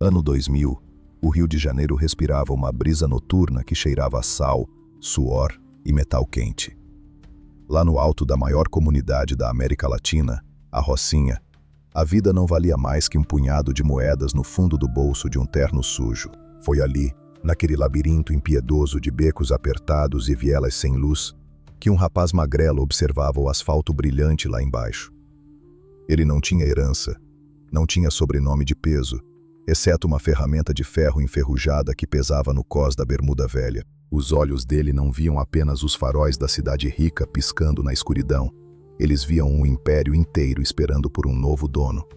Ano 2000, o Rio de Janeiro respirava uma brisa noturna que cheirava a sal, suor e metal quente. Lá no alto da maior comunidade da América Latina, a Rocinha, a vida não valia mais que um punhado de moedas no fundo do bolso de um terno sujo. Foi ali, naquele labirinto impiedoso de becos apertados e vielas sem luz, que um rapaz magrelo observava o asfalto brilhante lá embaixo. Ele não tinha herança, não tinha sobrenome de peso, exceto uma ferramenta de ferro enferrujada que pesava no cós da bermuda velha. Os olhos dele não viam apenas os faróis da cidade rica piscando na escuridão. Eles viam um império inteiro esperando por um novo dono.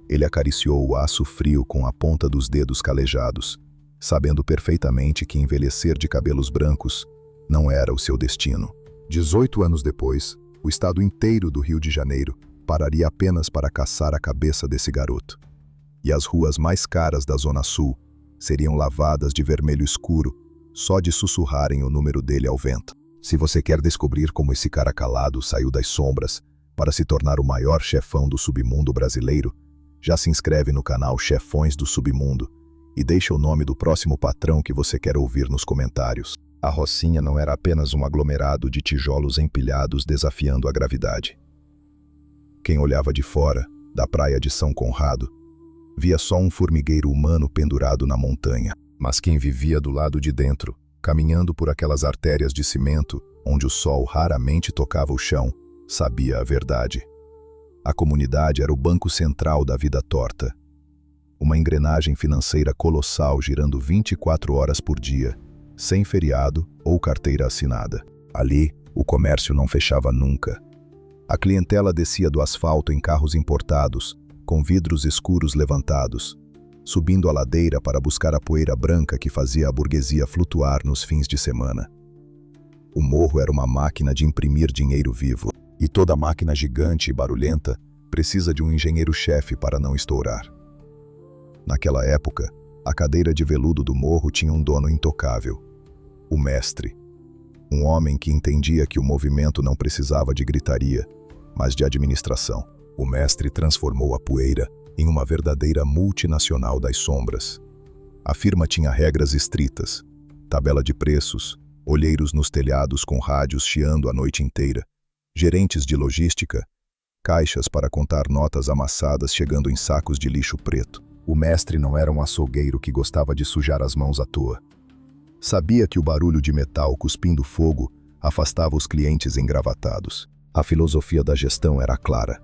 Ele acariciou o aço frio com a ponta dos dedos calejados, sabendo perfeitamente que envelhecer de cabelos brancos não era o seu destino. 18 anos depois, o estado inteiro do Rio de Janeiro pararia apenas para caçar a cabeça desse garoto. E as ruas mais caras da Zona Sul seriam lavadas de vermelho escuro só de sussurrarem o número dele ao vento. Se você quer descobrir como esse cara calado saiu das sombras para se tornar o maior chefão do submundo brasileiro, já se inscreve no canal Chefões do Submundo e deixa o nome do próximo patrão que você quer ouvir nos comentários. A Rocinha não era apenas um aglomerado de tijolos empilhados desafiando a gravidade. Quem olhava de fora, da praia de São Conrado, via só um formigueiro humano pendurado na montanha. Mas quem vivia do lado de dentro, caminhando por aquelas artérias de cimento, onde o sol raramente tocava o chão, sabia a verdade. A comunidade era o banco central da vida torta. Uma engrenagem financeira colossal girando 24 horas por dia, sem feriado ou carteira assinada. Ali, o comércio não fechava nunca. A clientela descia do asfalto em carros importados, com vidros escuros levantados, subindo a ladeira para buscar a poeira branca que fazia a burguesia flutuar nos fins de semana. O morro era uma máquina de imprimir dinheiro vivo, e toda máquina gigante e barulhenta precisa de um engenheiro-chefe para não estourar. Naquela época, a cadeira de veludo do morro tinha um dono intocável, o mestre, um homem que entendia que o movimento não precisava de gritaria, mas de administração. O mestre transformou a poeira em uma verdadeira multinacional das sombras. A firma tinha regras estritas, tabela de preços, olheiros nos telhados com rádios chiando a noite inteira, gerentes de logística, caixas para contar notas amassadas chegando em sacos de lixo preto. O mestre não era um açougueiro que gostava de sujar as mãos à toa. Sabia que o barulho de metal cuspindo fogo afastava os clientes engravatados. A filosofia da gestão era clara: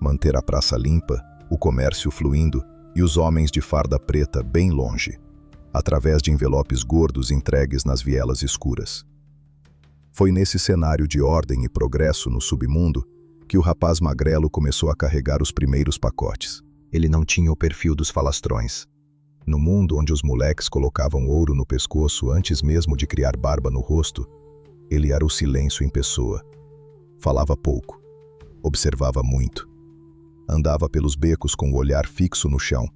manter a praça limpa, o comércio fluindo e os homens de farda preta bem longe, através de envelopes gordos entregues nas vielas escuras. Foi nesse cenário de ordem e progresso no submundo que o rapaz magrelo começou a carregar os primeiros pacotes. Ele não tinha o perfil dos falastrões. No mundo onde os moleques colocavam ouro no pescoço antes mesmo de criar barba no rosto, ele era o silêncio em pessoa. Falava pouco, observava muito. Andava pelos becos com o olhar fixo no chão,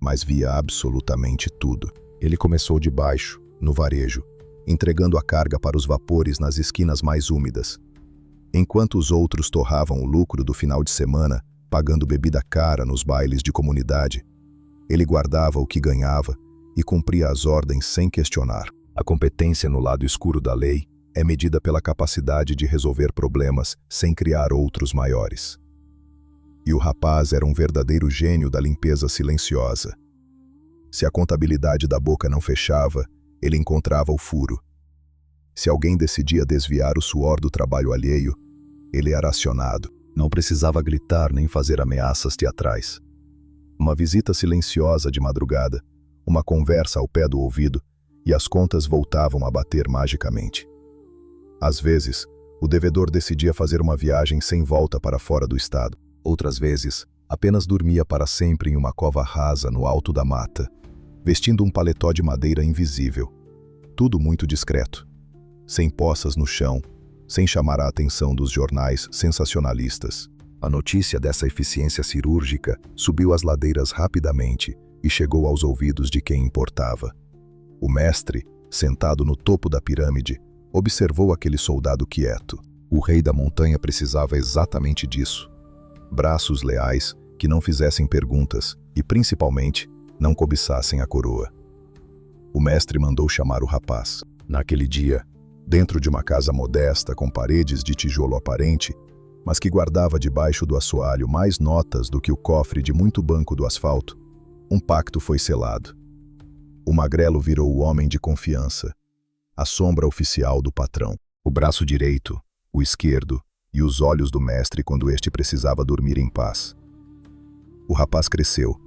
mas via absolutamente tudo. Ele começou de baixo, no varejo, entregando a carga para os vapores nas esquinas mais úmidas. Enquanto os outros torravam o lucro do final de semana, pagando bebida cara nos bailes de comunidade, ele guardava o que ganhava e cumpria as ordens sem questionar. A competência no lado escuro da lei é medida pela capacidade de resolver problemas sem criar outros maiores. E o rapaz era um verdadeiro gênio da limpeza silenciosa. Se a contabilidade da boca não fechava, ele encontrava o furo. Se alguém decidia desviar o suor do trabalho alheio, ele era acionado. Não precisava gritar nem fazer ameaças teatrais. Uma visita silenciosa de madrugada, uma conversa ao pé do ouvido, e as contas voltavam a bater magicamente. Às vezes, o devedor decidia fazer uma viagem sem volta para fora do estado. Outras vezes, apenas dormia para sempre em uma cova rasa no alto da mata, vestindo um paletó de madeira invisível. Tudo muito discreto, sem poças no chão, sem chamar a atenção dos jornais sensacionalistas. A notícia dessa eficiência cirúrgica subiu as ladeiras rapidamente e chegou aos ouvidos de quem importava. O mestre, sentado no topo da pirâmide, observou aquele soldado quieto. O rei da montanha precisava exatamente disso. Braços leais que não fizessem perguntas e, principalmente, não cobiçassem a coroa. O mestre mandou chamar o rapaz. Naquele dia, dentro de uma casa modesta com paredes de tijolo aparente, mas que guardava debaixo do assoalho mais notas do que o cofre de muito banco do asfalto, um pacto foi selado. O magrelo virou o homem de confiança, a sombra oficial do patrão. O braço direito, o esquerdo e os olhos do mestre quando este precisava dormir em paz. O rapaz cresceu,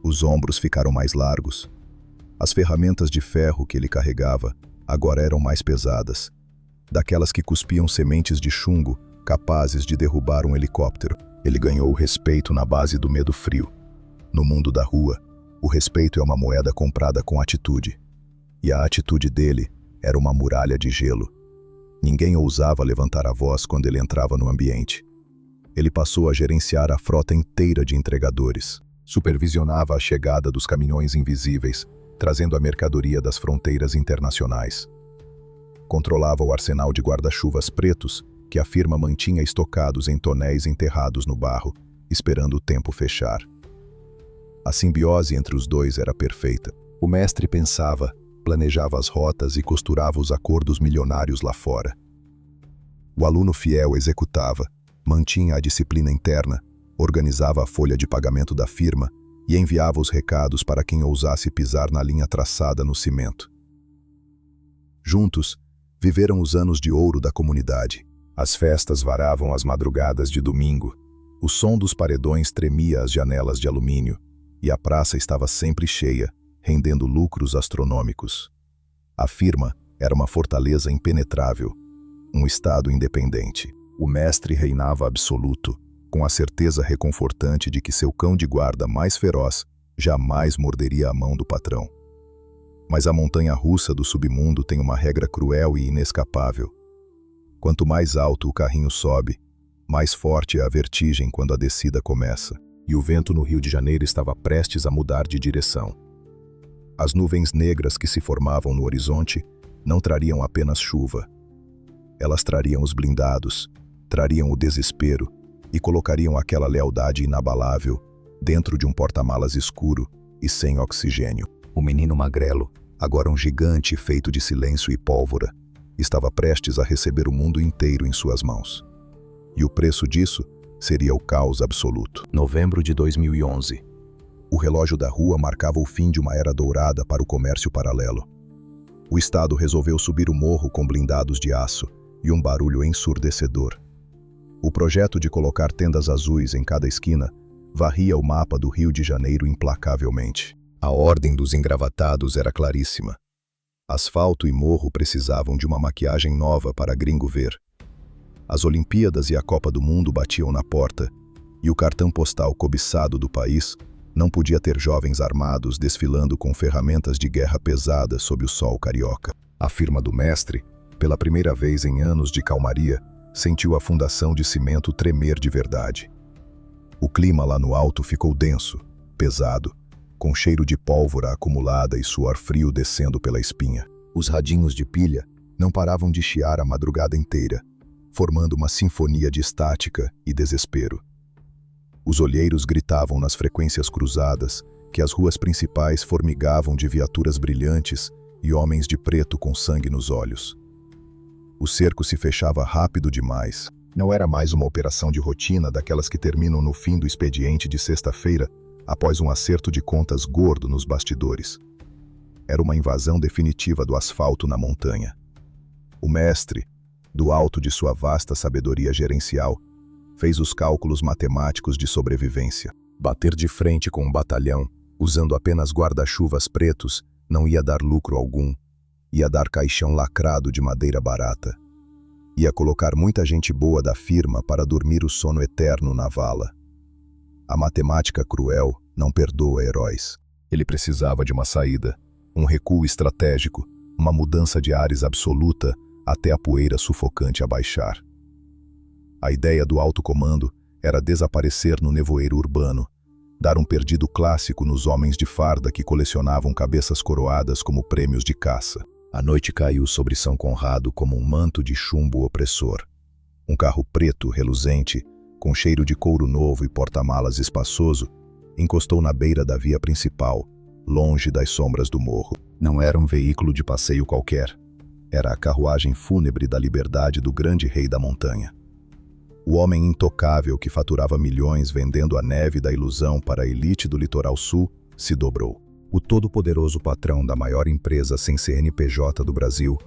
os ombros ficaram mais largos. As ferramentas de ferro que ele carregava agora eram mais pesadas, daquelas que cuspiam sementes de chumbo capazes de derrubar um helicóptero. Ele ganhou o respeito na base do medo frio. No mundo da rua, o respeito é uma moeda comprada com atitude. E a atitude dele era uma muralha de gelo. Ninguém ousava levantar a voz quando ele entrava no ambiente. Ele passou a gerenciar a frota inteira de entregadores. Supervisionava a chegada dos caminhões invisíveis, trazendo a mercadoria das fronteiras internacionais. Controlava o arsenal de guarda-chuvas pretos que a firma mantinha estocados em tonéis enterrados no barro, esperando o tempo fechar. A simbiose entre os dois era perfeita. O mestre pensava, planejava as rotas e costurava os acordos milionários lá fora. O aluno fiel executava, mantinha a disciplina interna, organizava a folha de pagamento da firma e enviava os recados para quem ousasse pisar na linha traçada no cimento. Juntos, viveram os anos de ouro da comunidade. As festas varavam as madrugadas de domingo, o som dos paredões tremia as janelas de alumínio e a praça estava sempre cheia, rendendo lucros astronômicos. A firma era uma fortaleza impenetrável, um estado independente. O mestre reinava absoluto, com a certeza reconfortante de que seu cão de guarda mais feroz jamais morderia a mão do patrão. Mas a montanha-russa do submundo tem uma regra cruel e inescapável. Quanto mais alto o carrinho sobe, mais forte é a vertigem quando a descida começa. E o vento no Rio de Janeiro estava prestes a mudar de direção. As nuvens negras que se formavam no horizonte não trariam apenas chuva. Elas trariam os blindados, trariam o desespero e colocariam aquela lealdade inabalável dentro de um porta-malas escuro e sem oxigênio. O menino magrelo, agora um gigante feito de silêncio e pólvora, estava prestes a receber o mundo inteiro em suas mãos. E o preço disso seria o caos absoluto. Novembro de 2011. O relógio da rua marcava o fim de uma era dourada para o comércio paralelo. O Estado resolveu subir o morro com blindados de aço e um barulho ensurdecedor. O projeto de colocar tendas azuis em cada esquina varria o mapa do Rio de Janeiro implacavelmente. A ordem dos engravatados era claríssima. Asfalto e morro precisavam de uma maquiagem nova para gringo ver. As Olimpíadas e a Copa do Mundo batiam na porta, e o cartão postal cobiçado do país não podia ter jovens armados desfilando com ferramentas de guerra pesadas sob o sol carioca. A firma do mestre, pela primeira vez em anos de calmaria, sentiu a fundação de cimento tremer de verdade. O clima lá no alto ficou denso, pesado, com cheiro de pólvora acumulada e suor frio descendo pela espinha. Os radinhos de pilha não paravam de chiar a madrugada inteira, formando uma sinfonia de estática e desespero. Os olheiros gritavam nas frequências cruzadas que as ruas principais formigavam de viaturas brilhantes e homens de preto com sangue nos olhos. O cerco se fechava rápido demais. Não era mais uma operação de rotina daquelas que terminam no fim do expediente de sexta-feira, após um acerto de contas gordo nos bastidores. Era uma invasão definitiva do asfalto na montanha. O mestre, do alto de sua vasta sabedoria gerencial, fez os cálculos matemáticos de sobrevivência. Bater de frente com um batalhão, usando apenas guarda-chuvas pretos, não ia dar lucro algum. Ia dar caixão lacrado de madeira barata. Ia colocar muita gente boa da firma para dormir o sono eterno na vala. A matemática cruel não perdoa heróis. Ele precisava de uma saída, um recuo estratégico, uma mudança de ares absoluta até a poeira sufocante abaixar. A ideia do alto comando era desaparecer no nevoeiro urbano, dar um perdido clássico nos homens de farda que colecionavam cabeças coroadas como prêmios de caça. A noite caiu sobre São Conrado como um manto de chumbo opressor. Um carro preto, reluzente, com cheiro de couro novo e porta-malas espaçoso, encostou na beira da via principal, longe das sombras do morro. Não era um veículo de passeio qualquer. Era a carruagem fúnebre da liberdade do grande rei da montanha. O homem intocável que faturava milhões vendendo a neve da ilusão para a elite do litoral sul se dobrou. O todo-poderoso patrão da maior empresa sem CNPJ do Brasil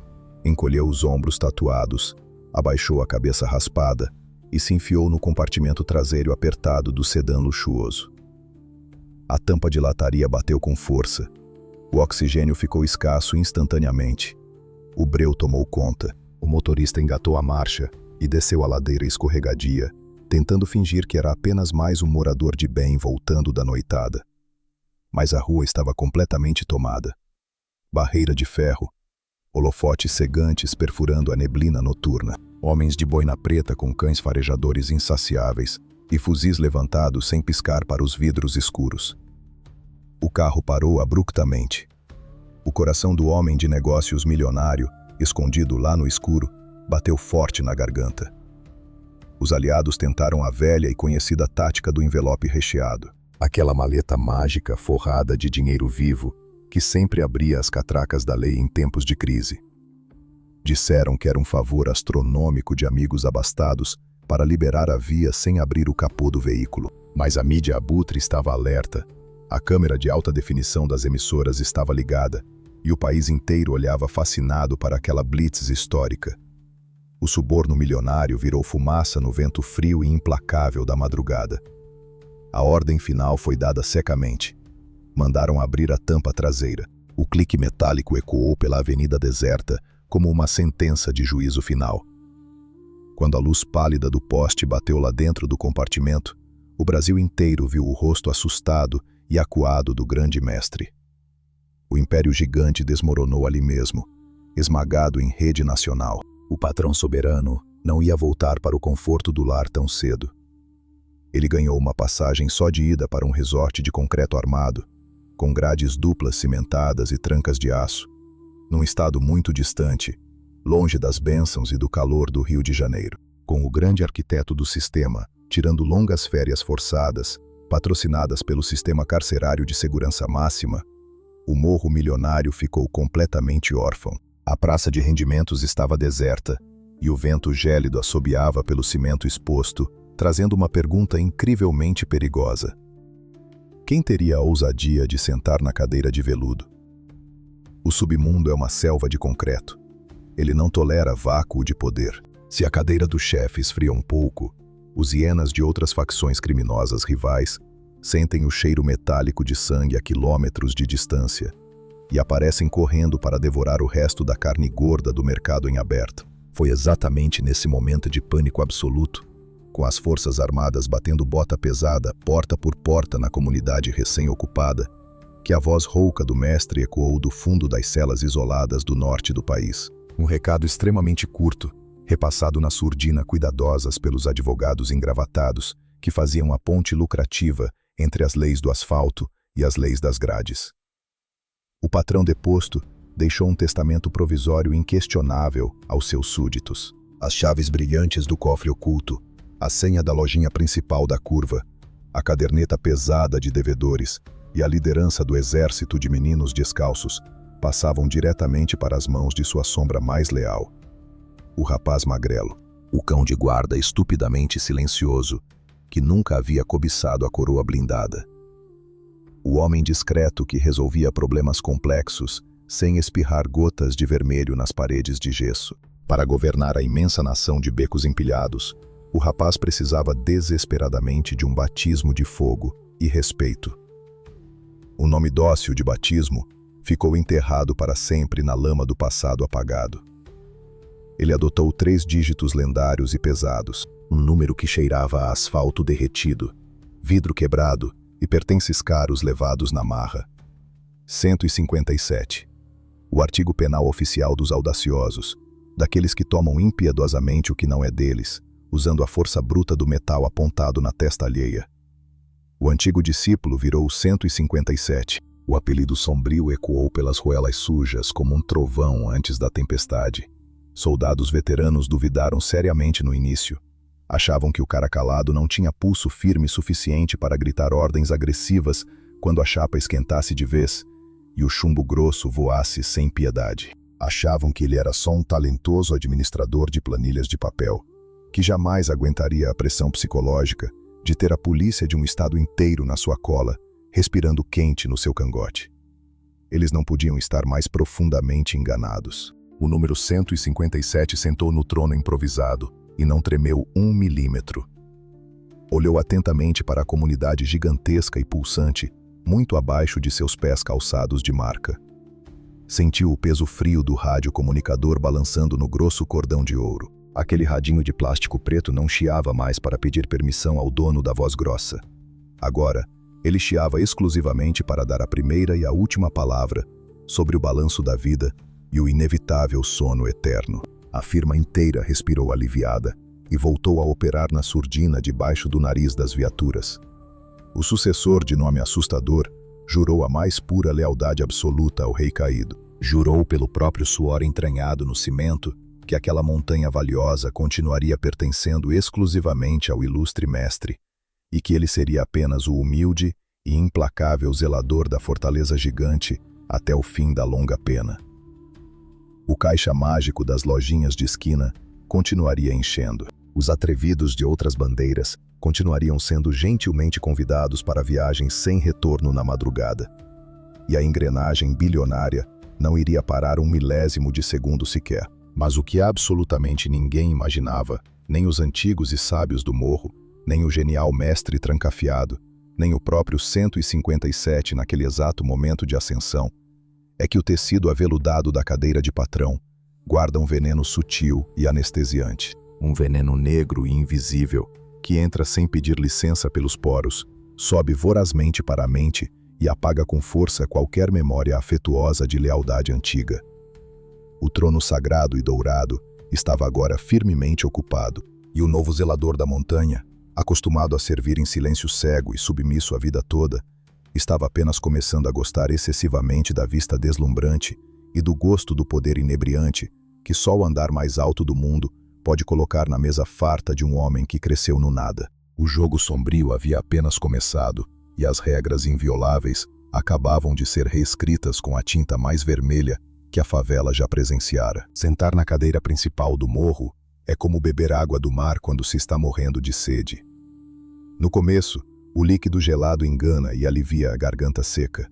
encolheu os ombros tatuados, abaixou a cabeça raspada e se enfiou no compartimento traseiro apertado do sedã luxuoso. A tampa de lataria bateu com força. O oxigênio ficou escasso instantaneamente. O breu tomou conta. O motorista engatou a marcha e desceu a ladeira escorregadia, tentando fingir que era apenas mais um morador de bem voltando da noitada. Mas a rua estava completamente tomada. Barreira de ferro, holofotes cegantes perfurando a neblina noturna, homens de boina preta com cães farejadores insaciáveis e fuzis levantados sem piscar para os vidros escuros. O carro parou abruptamente. O coração do homem de negócios milionário, escondido lá no escuro, bateu forte na garganta. Os aliados tentaram a velha e conhecida tática do envelope recheado. Aquela maleta mágica forrada de dinheiro vivo que sempre abria as catracas da lei em tempos de crise. Disseram que era um favor astronômico de amigos abastados para liberar a via sem abrir o capô do veículo. Mas a mídia abutre estava alerta, a câmera de alta definição das emissoras estava ligada e o país inteiro olhava fascinado para aquela blitz histórica. O suborno milionário virou fumaça no vento frio e implacável da madrugada. A ordem final foi dada secamente. Mandaram abrir a tampa traseira. O clique metálico ecoou pela avenida deserta como uma sentença de juízo final. Quando a luz pálida do poste bateu lá dentro do compartimento, o Brasil inteiro viu o rosto assustado e acuado do grande mestre. O império gigante desmoronou ali mesmo, esmagado em rede nacional. O patrão soberano não ia voltar para o conforto do lar tão cedo. Ele ganhou uma passagem só de ida para um resort de concreto armado, com grades duplas cimentadas e trancas de aço, num estado muito distante, longe das bênçãos e do calor do Rio de Janeiro. Com o grande arquiteto do sistema, tirando longas férias forçadas, patrocinadas pelo sistema carcerário de segurança máxima, o morro milionário ficou completamente órfão. A praça de rendimentos estava deserta, e o vento gélido assobiava pelo cimento exposto, trazendo uma pergunta incrivelmente perigosa. Quem teria a ousadia de sentar na cadeira de veludo? O submundo é uma selva de concreto. Ele não tolera vácuo de poder. Se a cadeira do chefe esfria um pouco, os hienas de outras facções criminosas rivais sentem o cheiro metálico de sangue a quilômetros de distância e aparecem correndo para devorar o resto da carne gorda do mercado em aberto. Foi exatamente nesse momento de pânico absoluto, com as forças armadas batendo bota pesada porta por porta na comunidade recém-ocupada, que a voz rouca do mestre ecoou do fundo das celas isoladas do norte do país. Um recado extremamente curto, repassado na surdina cuidadosas pelos advogados engravatados, que faziam a ponte lucrativa entre as leis do asfalto e as leis das grades. O patrão deposto deixou um testamento provisório inquestionável aos seus súditos. As chaves brilhantes do cofre oculto, a senha da lojinha principal da curva, a caderneta pesada de devedores e a liderança do exército de meninos descalços passavam diretamente para as mãos de sua sombra mais leal, o rapaz magrelo, o cão de guarda estupidamente silencioso, que nunca havia cobiçado a coroa blindada. O homem discreto que resolvia problemas complexos sem espirrar gotas de vermelho nas paredes de gesso. Para governar a imensa nação de becos empilhados, o rapaz precisava desesperadamente de um batismo de fogo e respeito. O nome dócil de batismo ficou enterrado para sempre na lama do passado apagado. Ele adotou 3 dígitos lendários e pesados, um número que cheirava a asfalto derretido, vidro quebrado e pertences caros levados na marra. 157. O artigo penal oficial dos audaciosos, daqueles que tomam impiedosamente o que não é deles, usando a força bruta do metal apontado na testa alheia. O antigo discípulo virou o 157. O apelido sombrio ecoou pelas ruelas sujas como um trovão antes da tempestade. Soldados veteranos duvidaram seriamente no início. Achavam que o cara calado não tinha pulso firme suficiente para gritar ordens agressivas quando a chapa esquentasse de vez e o chumbo grosso voasse sem piedade. Achavam que ele era só um talentoso administrador de planilhas de papel, que jamais aguentaria a pressão psicológica de ter a polícia de um estado inteiro na sua cola, respirando quente no seu cangote. Eles não podiam estar mais profundamente enganados. O número 157 sentou no trono improvisado e não tremeu 1 milímetro. Olhou atentamente para a comunidade gigantesca e pulsante, muito abaixo de seus pés calçados de marca. Sentiu o peso frio do radiocomunicador balançando no grosso cordão de ouro. Aquele radinho de plástico preto não chiava mais para pedir permissão ao dono da voz grossa. Agora, ele chiava exclusivamente para dar a primeira e a última palavra sobre o balanço da vida e o inevitável sono eterno. A firma inteira respirou aliviada e voltou a operar na surdina debaixo do nariz das viaturas. O sucessor, de nome assustador, jurou a mais pura lealdade absoluta ao rei caído. Jurou pelo próprio suor entranhado no cimento que aquela montanha valiosa continuaria pertencendo exclusivamente ao ilustre mestre e que ele seria apenas o humilde e implacável zelador da fortaleza gigante até o fim da longa pena. O caixa mágico das lojinhas de esquina continuaria enchendo. Os atrevidos de outras bandeiras continuariam sendo gentilmente convidados para viagens sem retorno na madrugada. E a engrenagem bilionária não iria parar 1/1000 de segundo sequer. Mas o que absolutamente ninguém imaginava, nem os antigos e sábios do morro, nem o genial mestre trancafiado, nem o próprio 157 naquele exato momento de ascensão, é que o tecido aveludado da cadeira de patrão guarda um veneno sutil e anestesiante. Um veneno negro e invisível que entra sem pedir licença pelos poros, sobe vorazmente para a mente e apaga com força qualquer memória afetuosa de lealdade antiga. O trono sagrado e dourado estava agora firmemente ocupado, e o novo zelador da montanha, acostumado a servir em silêncio cego e submisso a vida toda, estava apenas começando a gostar excessivamente da vista deslumbrante e do gosto do poder inebriante que só o andar mais alto do mundo pode colocar na mesa farta de um homem que cresceu no nada. O jogo sombrio havia apenas começado, e as regras invioláveis acabavam de ser reescritas com a tinta mais vermelha que a favela já presenciara. Sentar na cadeira principal do morro é como beber água do mar quando se está morrendo de sede. No começo, o líquido gelado engana e alivia a garganta seca.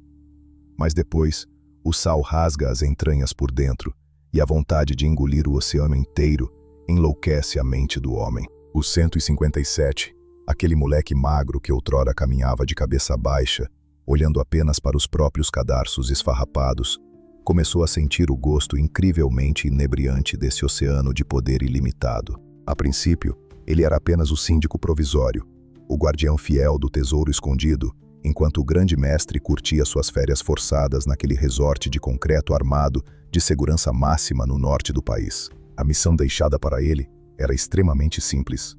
Mas depois, o sal rasga as entranhas por dentro e a vontade de engolir o oceano inteiro enlouquece a mente do homem. O 157, aquele moleque magro que outrora caminhava de cabeça baixa, olhando apenas para os próprios cadarços esfarrapados, começou a sentir o gosto incrivelmente inebriante desse oceano de poder ilimitado. A princípio, ele era apenas o síndico provisório, o guardião fiel do tesouro escondido, enquanto o grande mestre curtia suas férias forçadas naquele resort de concreto armado de segurança máxima no norte do país. A missão deixada para ele era extremamente simples: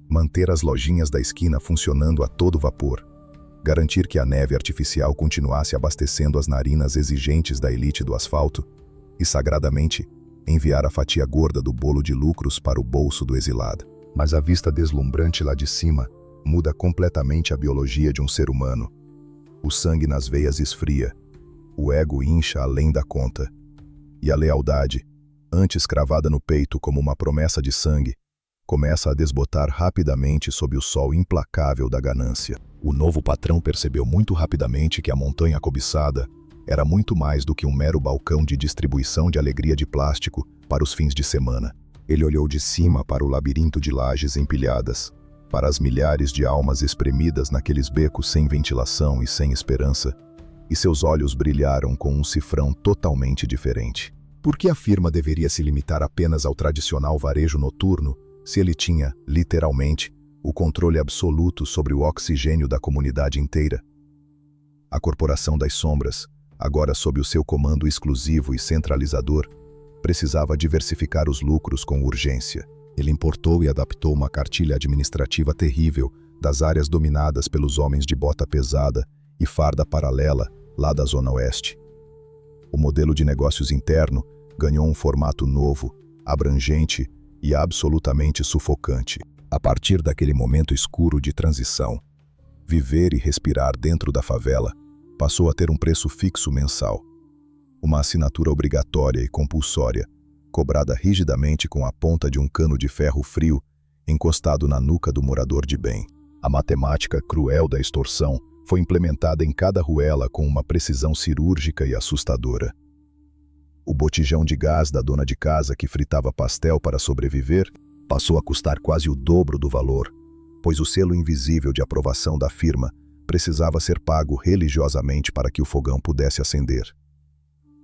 manter as lojinhas da esquina funcionando a todo vapor, garantir que a neve artificial continuasse abastecendo as narinas exigentes da elite do asfalto e, sagradamente, enviar a fatia gorda do bolo de lucros para o bolso do exilado. Mas a vista deslumbrante lá de cima muda completamente a biologia de um ser humano. O sangue nas veias esfria, o ego incha além da conta, e a lealdade, antes cravada no peito como uma promessa de sangue, começa a desbotar rapidamente sob o sol implacável da ganância. O novo patrão percebeu muito rapidamente que a montanha cobiçada era muito mais do que um mero balcão de distribuição de alegria de plástico para os fins de semana. Ele olhou de cima para o labirinto de lajes empilhadas, para as milhares de almas espremidas naqueles becos sem ventilação e sem esperança, e seus olhos brilharam com um cifrão totalmente diferente. Por que a firma deveria se limitar apenas ao tradicional varejo noturno, se ele tinha, literalmente, o controle absoluto sobre o oxigênio da comunidade inteira? A Corporação das Sombras, agora sob o seu comando exclusivo e centralizador, precisava diversificar os lucros com urgência. Ele importou e adaptou uma cartilha administrativa terrível das áreas dominadas pelos homens de bota pesada e farda paralela lá da Zona Oeste. O modelo de negócios interno ganhou um formato novo, abrangente e absolutamente sufocante. A partir daquele momento escuro de transição, viver e respirar dentro da favela passou a ter um preço fixo mensal. Uma assinatura obrigatória e compulsória, cobrada rigidamente com a ponta de um cano de ferro frio encostado na nuca do morador de bem. A matemática cruel da extorsão foi implementada em cada ruela com uma precisão cirúrgica e assustadora. O botijão de gás da dona de casa que fritava pastel para sobreviver passou a custar quase o dobro do valor, pois o selo invisível de aprovação da firma precisava ser pago religiosamente para que o fogão pudesse acender.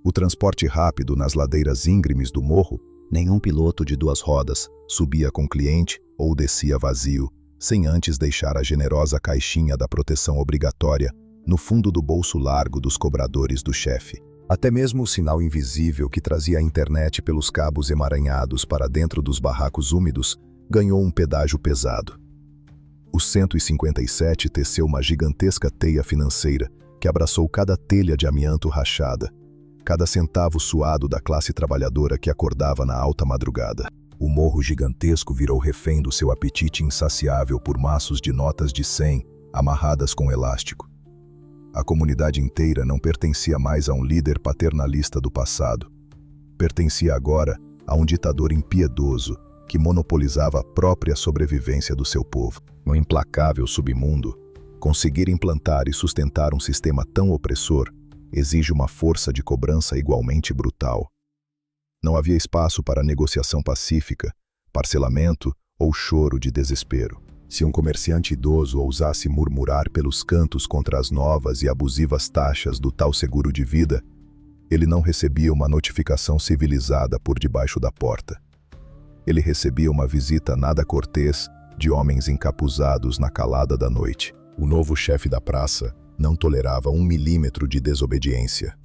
O transporte rápido nas ladeiras íngremes do morro, nenhum piloto de 2 rodas subia com cliente ou descia vazio, sem antes deixar a generosa caixinha da proteção obrigatória no fundo do bolso largo dos cobradores do chefe. Até mesmo o sinal invisível que trazia a internet pelos cabos emaranhados para dentro dos barracos úmidos ganhou um pedágio pesado. O 157 teceu uma gigantesca teia financeira que abraçou cada telha de amianto rachada, cada centavo suado da classe trabalhadora que acordava na alta madrugada. O morro gigantesco virou refém do seu apetite insaciável por maços de notas de 100 amarradas com elástico. A comunidade inteira não pertencia mais a um líder paternalista do passado. Pertencia agora a um ditador impiedoso que monopolizava a própria sobrevivência do seu povo. No implacável submundo, conseguir implantar e sustentar um sistema tão opressor exige uma força de cobrança igualmente brutal. Não havia espaço para negociação pacífica, parcelamento ou choro de desespero. Se um comerciante idoso ousasse murmurar pelos cantos contra as novas e abusivas taxas do tal seguro de vida, ele não recebia uma notificação civilizada por debaixo da porta. Ele recebia uma visita nada cortês de homens encapuzados na calada da noite. O novo chefe da praça não tolerava 1 milímetro de desobediência.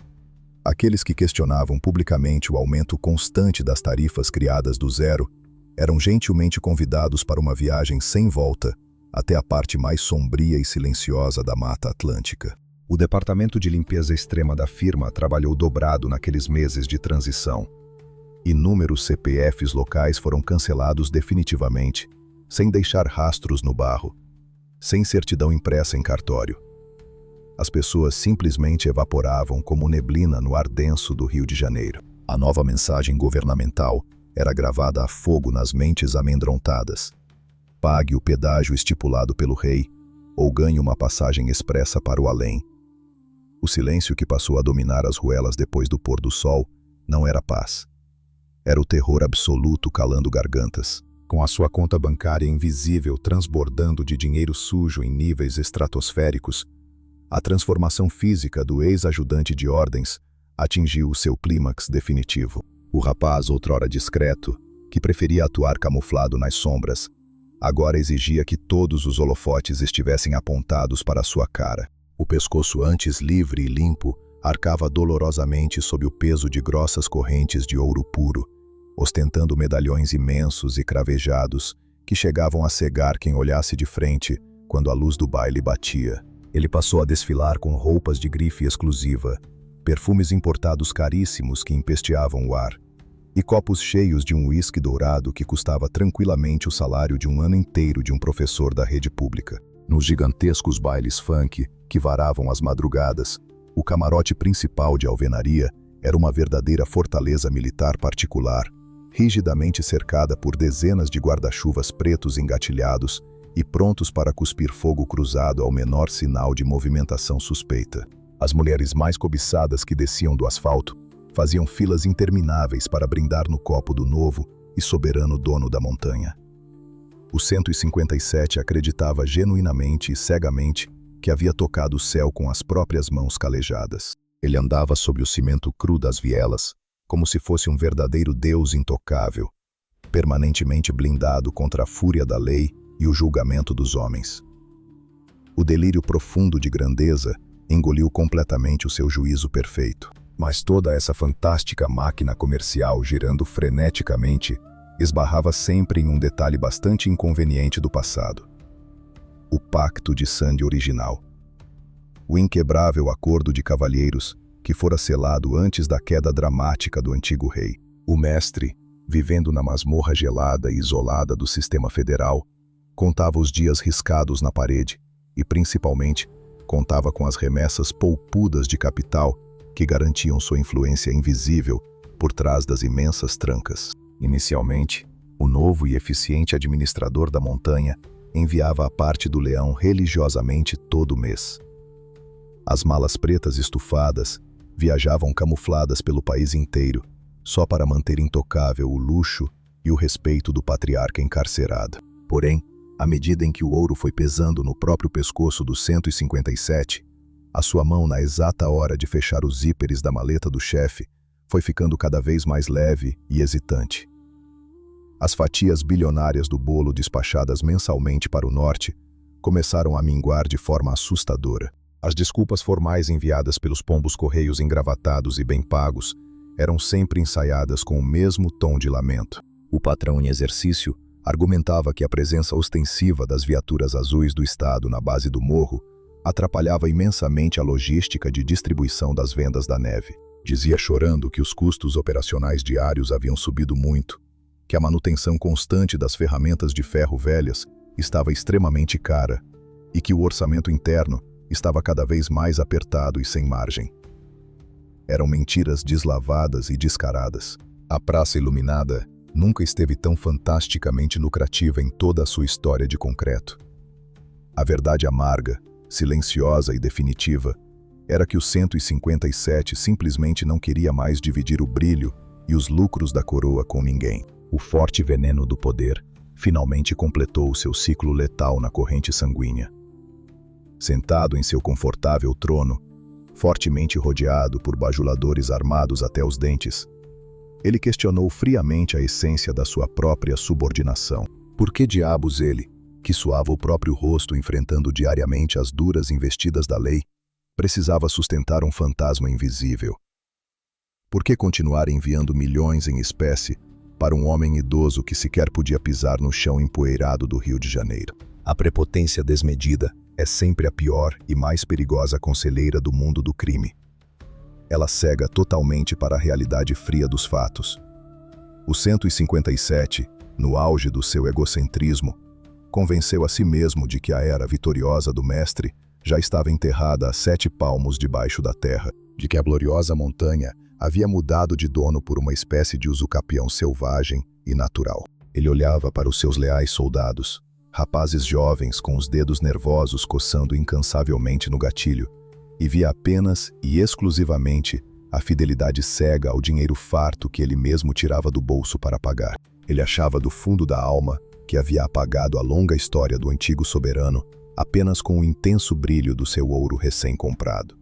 Aqueles que questionavam publicamente o aumento constante das tarifas criadas do zero eram gentilmente convidados para uma viagem sem volta até a parte mais sombria e silenciosa da Mata Atlântica. O departamento de limpeza extrema da firma trabalhou dobrado naqueles meses de transição. Inúmeros CPFs locais foram cancelados definitivamente, sem deixar rastros no barro, sem certidão impressa em cartório. As pessoas simplesmente evaporavam como neblina no ar denso do Rio de Janeiro. A nova mensagem governamental era gravada a fogo nas mentes amedrontadas. Pague o pedágio estipulado pelo rei, ou ganhe uma passagem expressa para o além. O silêncio que passou a dominar as ruelas depois do pôr do sol não era paz. Era o terror absoluto calando gargantas. Com a sua conta bancária invisível transbordando de dinheiro sujo em níveis estratosféricos, a transformação física do ex-ajudante de ordens atingiu o seu clímax definitivo. O rapaz, outrora discreto, que preferia atuar camuflado nas sombras, agora exigia que todos os holofotes estivessem apontados para sua cara. O pescoço antes livre e limpo arcava dolorosamente sob o peso de grossas correntes de ouro puro, ostentando medalhões imensos e cravejados que chegavam a cegar quem olhasse de frente quando a luz do baile batia. Ele passou a desfilar com roupas de grife exclusiva, perfumes importados caríssimos que empesteavam o ar, e copos cheios de um uísque dourado que custava tranquilamente o salário de um ano inteiro de um professor da rede pública. Nos gigantescos bailes funk que varavam as madrugadas, o camarote principal de alvenaria era uma verdadeira fortaleza militar particular, rigidamente cercada por dezenas de guarda-chuvas pretos engatilhados e prontos para cuspir fogo cruzado ao menor sinal de movimentação suspeita. As mulheres mais cobiçadas que desciam do asfalto faziam filas intermináveis para brindar no copo do novo e soberano dono da montanha. O 157 acreditava genuinamente e cegamente que havia tocado o céu com as próprias mãos calejadas. Ele andava sob o cimento cru das vielas, como se fosse um verdadeiro Deus intocável, permanentemente blindado contra a fúria da lei e o julgamento dos homens. O delírio profundo de grandeza engoliu completamente o seu juízo perfeito. Mas toda essa fantástica máquina comercial girando freneticamente esbarrava sempre em um detalhe bastante inconveniente do passado: o pacto de sangue original. O inquebrável acordo de cavalheiros que fora selado antes da queda dramática do antigo rei. O mestre, vivendo na masmorra gelada e isolada do sistema federal, contava os dias riscados na parede e, principalmente, Contava com as remessas poupudas de capital que garantiam sua influência invisível por trás das imensas trancas. Inicialmente, o novo e eficiente administrador da montanha enviava a parte do leão religiosamente todo mês. As malas pretas estufadas viajavam camufladas pelo país inteiro, só para manter intocável o luxo e o respeito do patriarca encarcerado. Porém, à medida em que o ouro foi pesando no próprio pescoço do 157, a sua mão na exata hora de fechar os zíperes da maleta do chefe foi ficando cada vez mais leve e hesitante. As fatias bilionárias do bolo despachadas mensalmente para o norte começaram a minguar de forma assustadora. As desculpas formais enviadas pelos pombos-correios engravatados e bem pagos eram sempre ensaiadas com o mesmo tom de lamento. O patrão em exercício argumentava que a presença ostensiva das viaturas azuis do Estado na base do morro atrapalhava imensamente a logística de distribuição das vendas da neve. Dizia chorando que os custos operacionais diários haviam subido muito, que a manutenção constante das ferramentas de ferro velhas estava extremamente cara e que o orçamento interno estava cada vez mais apertado e sem margem. Eram mentiras deslavadas e descaradas. A Praça Iluminada nunca esteve tão fantasticamente lucrativa em toda a sua história de concreto. A verdade amarga, silenciosa e definitiva era que o 157 simplesmente não queria mais dividir o brilho e os lucros da coroa com ninguém. O forte veneno do poder finalmente completou o seu ciclo letal na corrente sanguínea. Sentado em seu confortável trono, fortemente rodeado por bajuladores armados até os dentes, ele questionou friamente a essência da sua própria subordinação. Por que diabos ele, que suava o próprio rosto enfrentando diariamente as duras investidas da lei, precisava sustentar um fantasma invisível? Por que continuar enviando milhões em espécie para um homem idoso que sequer podia pisar no chão empoeirado do Rio de Janeiro? A prepotência desmedida é sempre a pior e mais perigosa conselheira do mundo do crime. Ela cega totalmente para a realidade fria dos fatos. O 157, no auge do seu egocentrismo, convenceu a si mesmo de que a era vitoriosa do mestre já estava enterrada a 7 palmos debaixo da terra, de que a gloriosa montanha havia mudado de dono por uma espécie de usucapião selvagem e natural. Ele olhava para os seus leais soldados, rapazes jovens com os dedos nervosos coçando incansavelmente no gatilho, e via apenas e exclusivamente a fidelidade cega ao dinheiro farto que ele mesmo tirava do bolso para pagar. Ele achava do fundo da alma que havia apagado a longa história do antigo soberano apenas com o intenso brilho do seu ouro recém-comprado.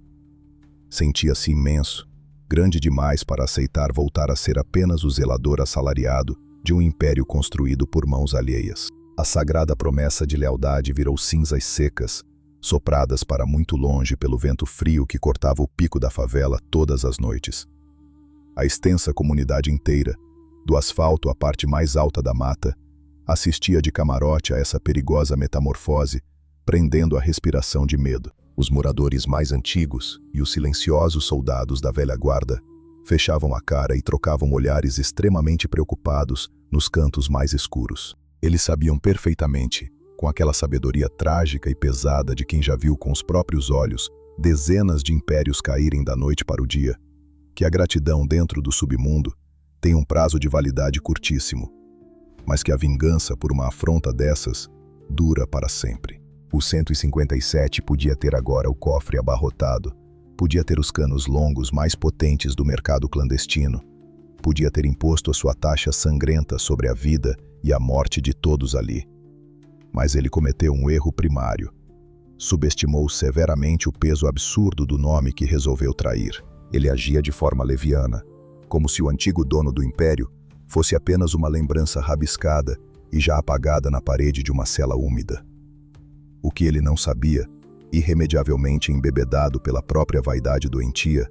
Sentia-se imenso, grande demais para aceitar voltar a ser apenas o zelador assalariado de um império construído por mãos alheias. A sagrada promessa de lealdade virou cinzas secas, sopradas para muito longe pelo vento frio que cortava o pico da favela todas as noites. A extensa comunidade inteira, do asfalto à parte mais alta da mata, assistia de camarote a essa perigosa metamorfose, prendendo a respiração de medo. Os moradores mais antigos e os silenciosos soldados da velha guarda fechavam a cara e trocavam olhares extremamente preocupados nos cantos mais escuros. Eles sabiam perfeitamente, com aquela sabedoria trágica e pesada de quem já viu com os próprios olhos dezenas de impérios caírem da noite para o dia, que a gratidão dentro do submundo tem um prazo de validade curtíssimo, mas que a vingança por uma afronta dessas dura para sempre. O 157 podia ter agora o cofre abarrotado, podia ter os canos longos mais potentes do mercado clandestino, podia ter imposto a sua taxa sangrenta sobre a vida e a morte de todos ali. Mas ele cometeu um erro primário. Subestimou severamente o peso absurdo do nome que resolveu trair. Ele agia de forma leviana, como se o antigo dono do império fosse apenas uma lembrança rabiscada e já apagada na parede de uma cela úmida. O que ele não sabia, irremediavelmente embebedado pela própria vaidade doentia,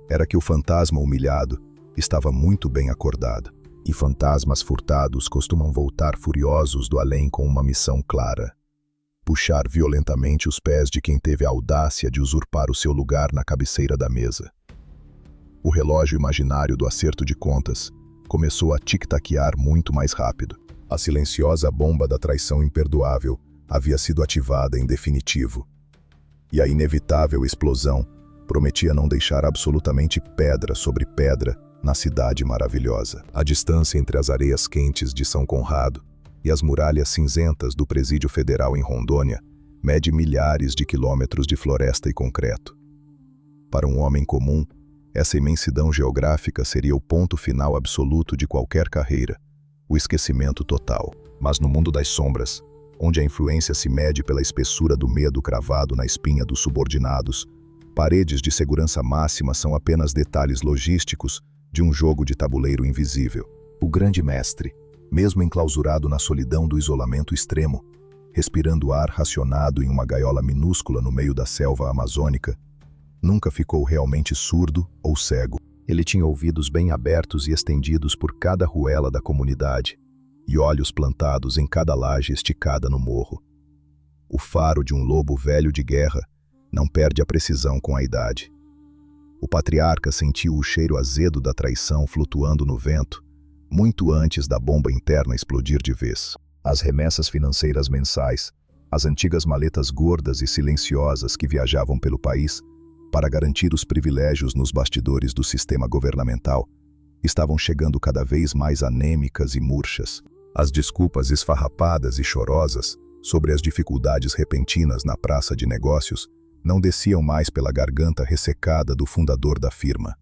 era que o fantasma humilhado estava muito bem acordado. E fantasmas furtados costumam voltar furiosos do além com uma missão clara: puxar violentamente os pés de quem teve a audácia de usurpar o seu lugar na cabeceira da mesa. O relógio imaginário do acerto de contas começou a tic-taquear muito mais rápido. A silenciosa bomba da traição imperdoável havia sido ativada em definitivo. e a inevitável explosão prometia não deixar absolutamente pedra sobre pedra na cidade maravilhosa. A distância entre as areias quentes de São Conrado e as muralhas cinzentas do Presídio Federal em Rondônia mede milhares de quilômetros de floresta e concreto. Para um homem comum, essa imensidão geográfica seria o ponto final absoluto de qualquer carreira, o esquecimento total. Mas no mundo das sombras, onde a influência se mede pela espessura do medo cravado na espinha dos subordinados, paredes de segurança máxima são apenas detalhes logísticos de um jogo de tabuleiro invisível. O grande mestre, mesmo enclausurado na solidão do isolamento extremo, respirando ar racionado em uma gaiola minúscula no meio da selva amazônica, nunca ficou realmente surdo ou cego. Ele tinha ouvidos bem abertos e estendidos por cada ruela da comunidade, e olhos plantados em cada laje esticada no morro. O faro de um lobo velho de guerra não perde a precisão com a idade. O patriarca sentiu o cheiro azedo da traição flutuando no vento, muito antes da bomba interna explodir de vez. As remessas financeiras mensais, as antigas maletas gordas e silenciosas que viajavam pelo país para garantir os privilégios nos bastidores do sistema governamental, estavam chegando cada vez mais anêmicas e murchas. As desculpas esfarrapadas e chorosas sobre as dificuldades repentinas na praça de negócios não desciam mais pela garganta ressecada do fundador da firma.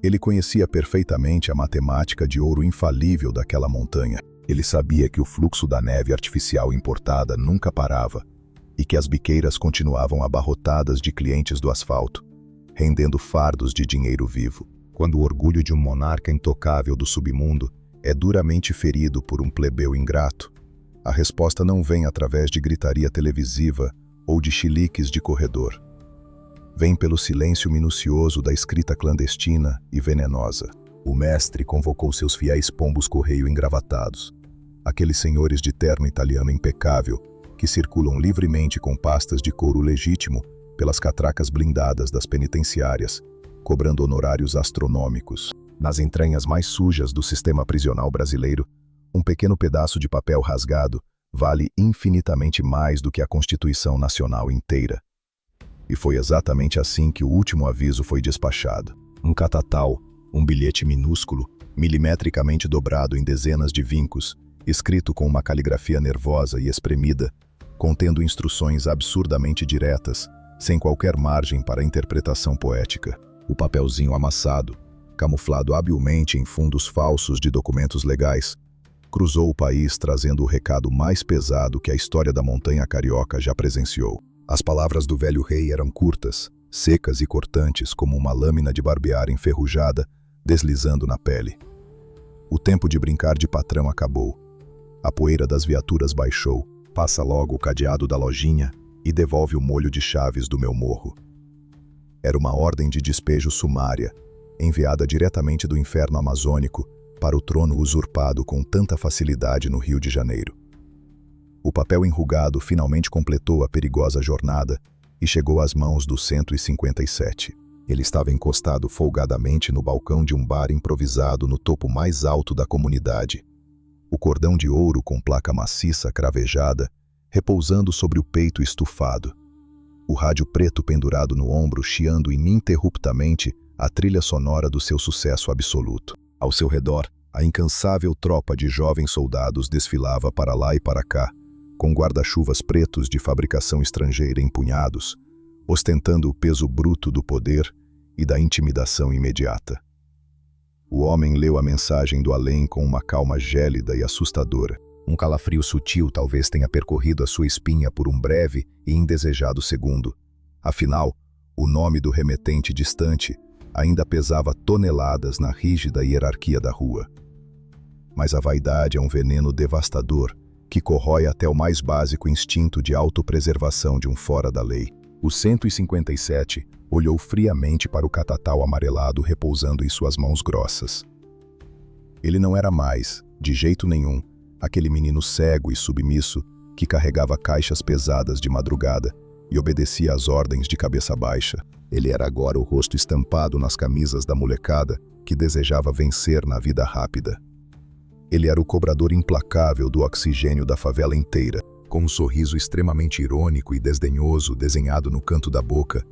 Ele conhecia perfeitamente a matemática de ouro infalível daquela montanha. Ele sabia que o fluxo da neve artificial importada nunca parava e que as biqueiras continuavam abarrotadas de clientes do asfalto, rendendo fardos de dinheiro vivo. Quando o orgulho de um monarca intocável do submundo é duramente ferido por um plebeu ingrato, a resposta não vem através de gritaria televisiva ou de chiliques de corredor. Vem pelo silêncio minucioso da escrita clandestina e venenosa. O mestre convocou seus fiéis pombos-correio engravatados, aqueles senhores de terno italiano impecável que circulam livremente com pastas de couro legítimo pelas catracas blindadas das penitenciárias, cobrando honorários astronômicos. Nas entranhas mais sujas do sistema prisional brasileiro, um pequeno pedaço de papel rasgado vale infinitamente mais do que a Constituição Nacional inteira. E foi exatamente assim que o último aviso foi despachado. Um catatal, um bilhete minúsculo, milimetricamente dobrado em dezenas de vincos, escrito com uma caligrafia nervosa e espremida, contendo instruções absurdamente diretas, sem qualquer margem para interpretação poética. O papelzinho amassado, camuflado habilmente em fundos falsos de documentos legais, cruzou o país trazendo o recado mais pesado que a história da montanha carioca já presenciou. As palavras do velho rei eram curtas, secas e cortantes como uma lâmina de barbear enferrujada deslizando na pele. O tempo de brincar de patrão acabou. A poeira das viaturas baixou. Passa logo o cadeado da lojinha e devolve o molho de chaves do meu morro. Era uma ordem de despejo sumária, enviada diretamente do inferno amazônico para o trono usurpado com tanta facilidade no Rio de Janeiro. O papel enrugado finalmente completou a perigosa jornada e chegou às mãos do 157. Ele estava encostado folgadamente no balcão de um bar improvisado no topo mais alto da comunidade. O cordão de ouro com placa maciça cravejada, repousando sobre o peito estufado. O rádio preto pendurado no ombro chiando ininterruptamente a trilha sonora do seu sucesso absoluto. Ao seu redor, a incansável tropa de jovens soldados desfilava para lá e para cá, com guarda-chuvas pretos de fabricação estrangeira empunhados, ostentando o peso bruto do poder e da intimidação imediata. O homem leu a mensagem do além com uma calma gélida e assustadora. Um calafrio sutil talvez tenha percorrido a sua espinha por um breve e indesejado segundo. Afinal, o nome do remetente distante ainda pesava toneladas na rígida hierarquia da rua. Mas a vaidade é um veneno devastador que corrói até o mais básico instinto de autopreservação de um fora da lei. O 157 olhou friamente para o catatal amarelado repousando em suas mãos grossas. Ele não era mais, de jeito nenhum, aquele menino cego e submisso que carregava caixas pesadas de madrugada e obedecia às ordens de cabeça baixa. Ele era agora o rosto estampado nas camisas da molecada que desejava vencer na vida rápida. Ele era o cobrador implacável do oxigênio da favela inteira. Com um sorriso extremamente irônico e desdenhoso desenhado no canto da boca,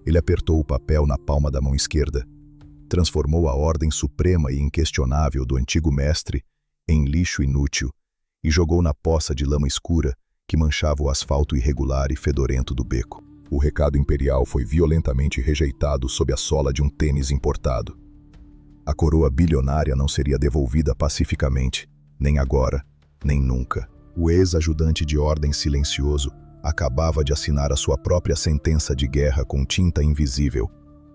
ele apertou o papel na palma da mão esquerda, transformou a ordem suprema e inquestionável do antigo mestre em lixo inútil e jogou na poça de lama escura que manchava o asfalto irregular e fedorento do beco. O recado imperial foi violentamente rejeitado sob a sola de um tênis importado. A coroa bilionária não seria devolvida pacificamente, nem agora, nem nunca. O ex-ajudante de ordem silencioso acabava de assinar a sua própria sentença de guerra com tinta invisível,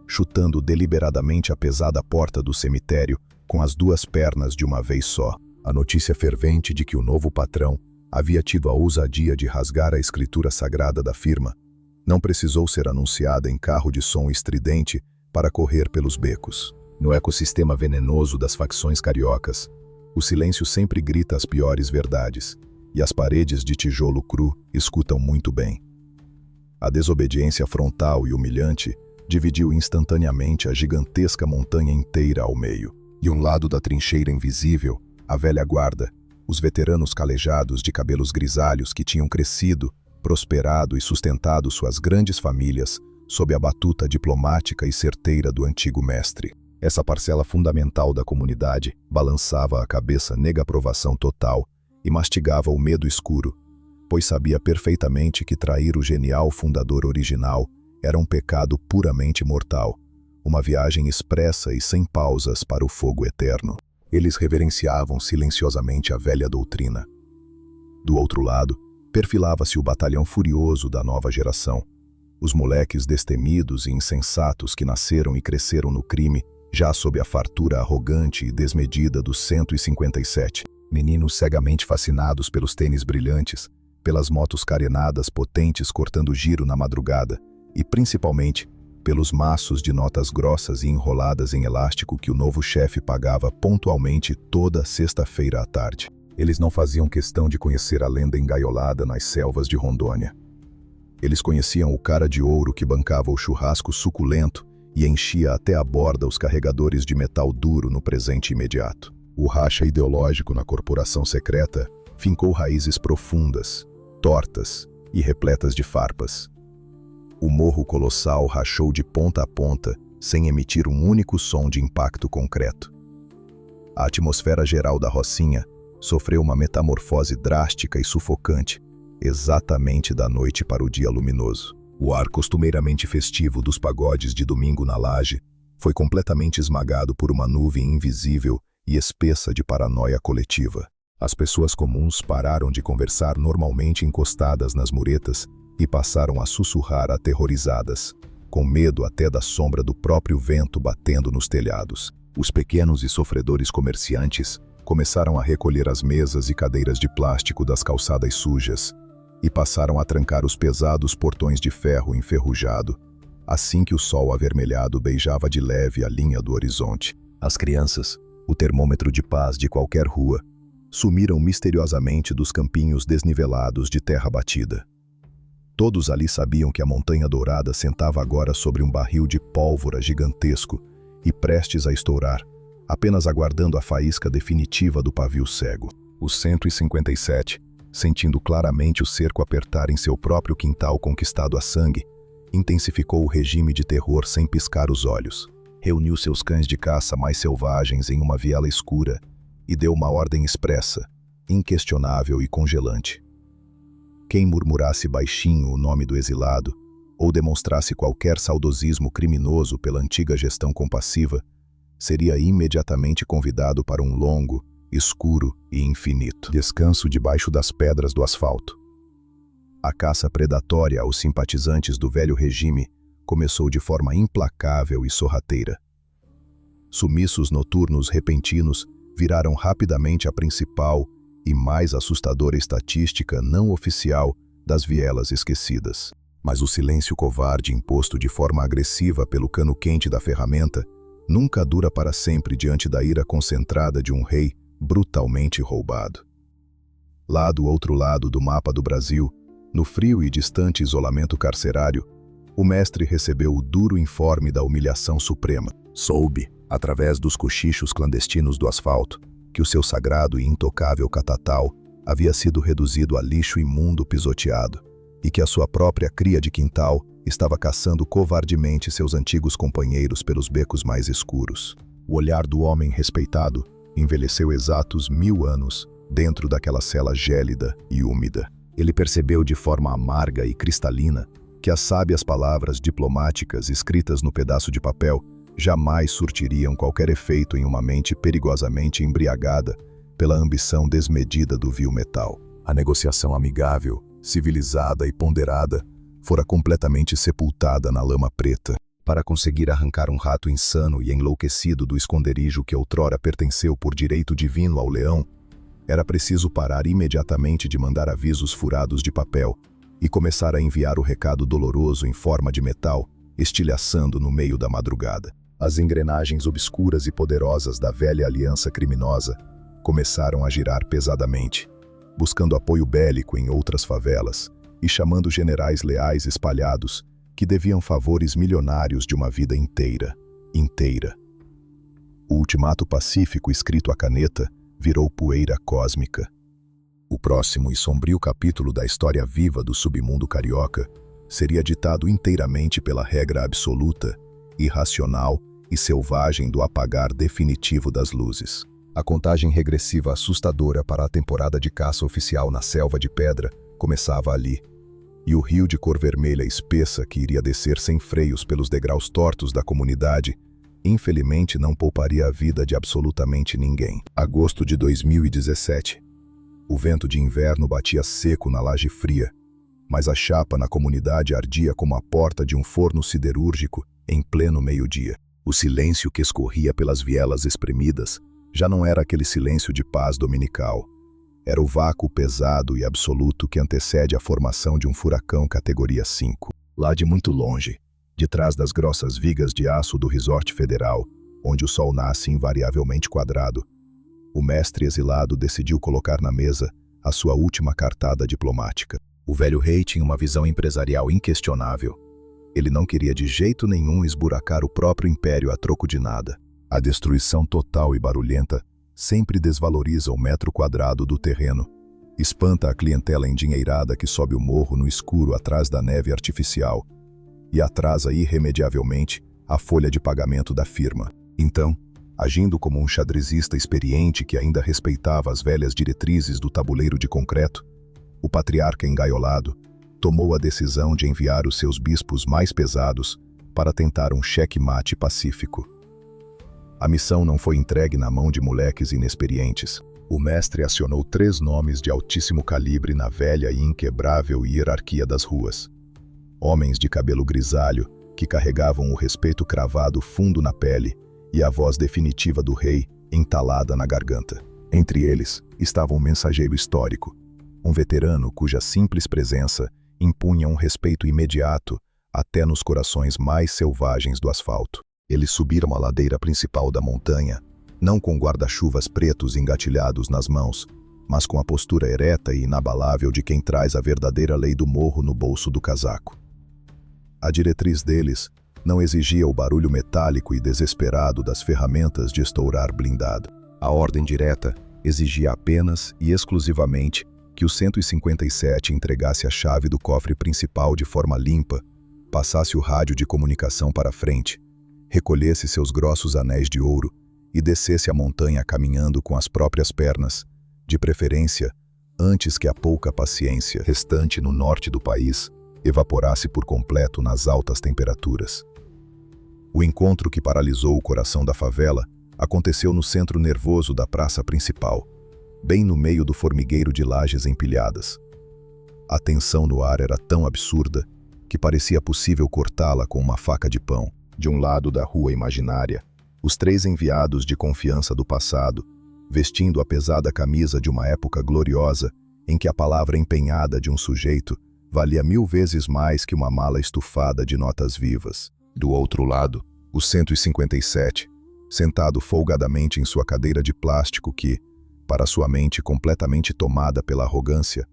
chutando deliberadamente a pesada porta do cemitério com as duas pernas de uma vez só. A notícia fervente de que o novo patrão havia tido a ousadia de rasgar a escritura sagrada da firma não precisou ser anunciada em carro de som estridente para correr pelos becos. No ecossistema venenoso das facções cariocas, o silêncio sempre grita as piores verdades, e as paredes de tijolo cru escutam muito bem. A desobediência frontal e humilhante dividiu instantaneamente a gigantesca montanha inteira ao meio. De um lado da trincheira invisível, a velha guarda, os veteranos calejados de cabelos grisalhos que tinham crescido, prosperado e sustentado suas grandes famílias sob a batuta diplomática e certeira do antigo mestre. Essa parcela fundamental da comunidade balançava a cabeça nega aprovação total e mastigava o medo escuro, pois sabia perfeitamente que trair o genial fundador original era um pecado puramente mortal, uma viagem expressa e sem pausas para o fogo eterno. Eles reverenciavam silenciosamente a velha doutrina. Do outro lado, perfilava-se o batalhão furioso da nova geração. Os moleques destemidos e insensatos que nasceram e cresceram no crime, já sob a fartura arrogante e desmedida dos 157. Meninos cegamente fascinados pelos tênis brilhantes, pelas motos carenadas potentes cortando giro na madrugada e, principalmente, pelos maços de notas grossas e enroladas em elástico que o novo chefe pagava pontualmente toda sexta-feira à tarde. Eles não faziam questão de conhecer a lenda engaiolada nas selvas de Rondônia. Eles conheciam o cara de ouro que bancava o churrasco suculento e enchia até a borda os carregadores de metal duro no presente imediato. O racha ideológico na corporação secreta fincou raízes profundas, tortas e repletas de farpas. O morro colossal rachou de ponta a ponta, sem emitir um único som de impacto concreto. A atmosfera geral da Rocinha sofreu uma metamorfose drástica e sufocante, exatamente da noite para o dia luminoso. O ar costumeiramente festivo dos pagodes de domingo na laje foi completamente esmagado por uma nuvem invisível e espessa de paranoia coletiva. As pessoas comuns pararam de conversar normalmente encostadas nas muretas e passaram a sussurrar aterrorizadas, com medo até da sombra do próprio vento batendo nos telhados. Os pequenos e sofredores comerciantes começaram a recolher as mesas e cadeiras de plástico das calçadas sujas e passaram a trancar os pesados portões de ferro enferrujado, assim que o sol avermelhado beijava de leve a linha do horizonte. As crianças, o termômetro de paz de qualquer rua, sumiram misteriosamente dos campinhos desnivelados de terra batida. Todos ali sabiam que a Montanha Dourada sentava agora sobre um barril de pólvora gigantesco e prestes a estourar, apenas aguardando a faísca definitiva do pavio cego. Os 157, sentindo claramente o cerco apertar em seu próprio quintal conquistado a sangue, intensificou o regime de terror sem piscar os olhos. Reuniu seus cães de caça mais selvagens em uma viela escura e deu uma ordem expressa, inquestionável e congelante. Quem murmurasse baixinho o nome do exilado ou demonstrasse qualquer saudosismo criminoso pela antiga gestão compassiva, seria imediatamente convidado para um longo, escuro e infinito descanso debaixo das pedras do asfalto. A caça predatória aos simpatizantes do velho regime começou de forma implacável e sorrateira. Sumiços noturnos repentinos viraram rapidamente a principal e mais assustadora estatística não oficial das vielas esquecidas. Mas o silêncio covarde imposto de forma agressiva pelo cano quente da ferramenta nunca dura para sempre diante da ira concentrada de um rei brutalmente roubado. Lá do outro lado do mapa do Brasil, no frio e distante isolamento carcerário, o mestre recebeu o duro informe da humilhação suprema. Soube, através dos cochichos clandestinos do asfalto, que o seu sagrado e intocável catatal havia sido reduzido a lixo imundo pisoteado, e que a sua própria cria de quintal estava caçando covardemente seus antigos companheiros pelos becos mais escuros. O olhar do homem respeitado envelheceu exatos 1000 anos dentro daquela cela gélida e úmida. Ele percebeu de forma amarga e cristalina que as sábias palavras diplomáticas escritas no pedaço de papel jamais surtiriam qualquer efeito em uma mente perigosamente embriagada pela ambição desmedida do vil metal. A negociação amigável, civilizada e ponderada fora completamente sepultada na lama preta. Para conseguir arrancar um rato insano e enlouquecido do esconderijo que outrora pertenceu por direito divino ao leão, era preciso parar imediatamente de mandar avisos furados de papel e começar a enviar o recado doloroso em forma de metal, estilhaçando no meio da madrugada. As engrenagens obscuras e poderosas da velha aliança criminosa começaram a girar pesadamente, buscando apoio bélico em outras favelas e chamando generais leais espalhados que deviam favores milionários de uma vida inteira. O ultimato pacífico escrito à caneta virou poeira cósmica. O próximo e sombrio capítulo da história viva do submundo carioca seria ditado inteiramente pela regra absoluta, irracional e selvagem do apagar definitivo das luzes. A contagem regressiva assustadora para a temporada de caça oficial na selva de pedra começava ali, e o rio de cor vermelha espessa que iria descer sem freios pelos degraus tortos da comunidade, infelizmente não pouparia a vida de absolutamente ninguém. Agosto de 2017. O vento de inverno batia seco na laje fria, mas a chapa na comunidade ardia como a porta de um forno siderúrgico em pleno meio-dia. O silêncio que escorria pelas vielas espremidas já não era aquele silêncio de paz dominical. Era o vácuo pesado e absoluto que antecede a formação de um furacão categoria 5. Lá de muito longe, de trás das grossas vigas de aço do resort federal, onde o sol nasce invariavelmente quadrado, o mestre exilado decidiu colocar na mesa a sua última cartada diplomática. O velho rei tinha uma visão empresarial inquestionável. Ele não queria de jeito nenhum esburacar o próprio império a troco de nada. A destruição total e barulhenta sempre desvaloriza o metro quadrado do terreno, espanta a clientela endinheirada que sobe o morro no escuro atrás da neve artificial e atrasa irremediavelmente a folha de pagamento da firma. Então, agindo como um xadrezista experiente que ainda respeitava as velhas diretrizes do tabuleiro de concreto, o patriarca engaiolado tomou a decisão de enviar os seus bispos mais pesados para tentar um cheque-mate pacífico. A missão não foi entregue na mão de moleques inexperientes. O mestre acionou 3 nomes de altíssimo calibre na velha e inquebrável hierarquia das ruas. Homens de cabelo grisalho que carregavam o respeito cravado fundo na pele e a voz definitiva do rei entalada na garganta. Entre eles estava um mensageiro histórico, um veterano cuja simples presença impunha um respeito imediato até nos corações mais selvagens do asfalto. Eles subiram a ladeira principal da montanha, não com guarda-chuvas pretos engatilhados nas mãos, mas com a postura ereta e inabalável de quem traz a verdadeira lei do morro no bolso do casaco. A diretriz deles não exigia o barulho metálico e desesperado das ferramentas de estourar blindado. A ordem direta exigia apenas e exclusivamente que o 157 entregasse a chave do cofre principal de forma limpa, passasse o rádio de comunicação para frente, recolhesse seus grossos anéis de ouro e descesse a montanha caminhando com as próprias pernas, de preferência, antes que a pouca paciência restante no norte do país evaporasse por completo nas altas temperaturas. O encontro que paralisou o coração da favela aconteceu no centro nervoso da praça principal, bem no meio do formigueiro de lajes empilhadas. A tensão no ar era tão absurda que parecia possível cortá-la com uma faca de pão. De um lado da rua imaginária, os 3 enviados de confiança do passado, vestindo a pesada camisa de uma época gloriosa em que a palavra empenhada de um sujeito valia 1000 vezes mais que uma mala estufada de notas vivas. Do outro lado, o 157, sentado folgadamente em sua cadeira de plástico que, para sua mente completamente tomada pela arrogância,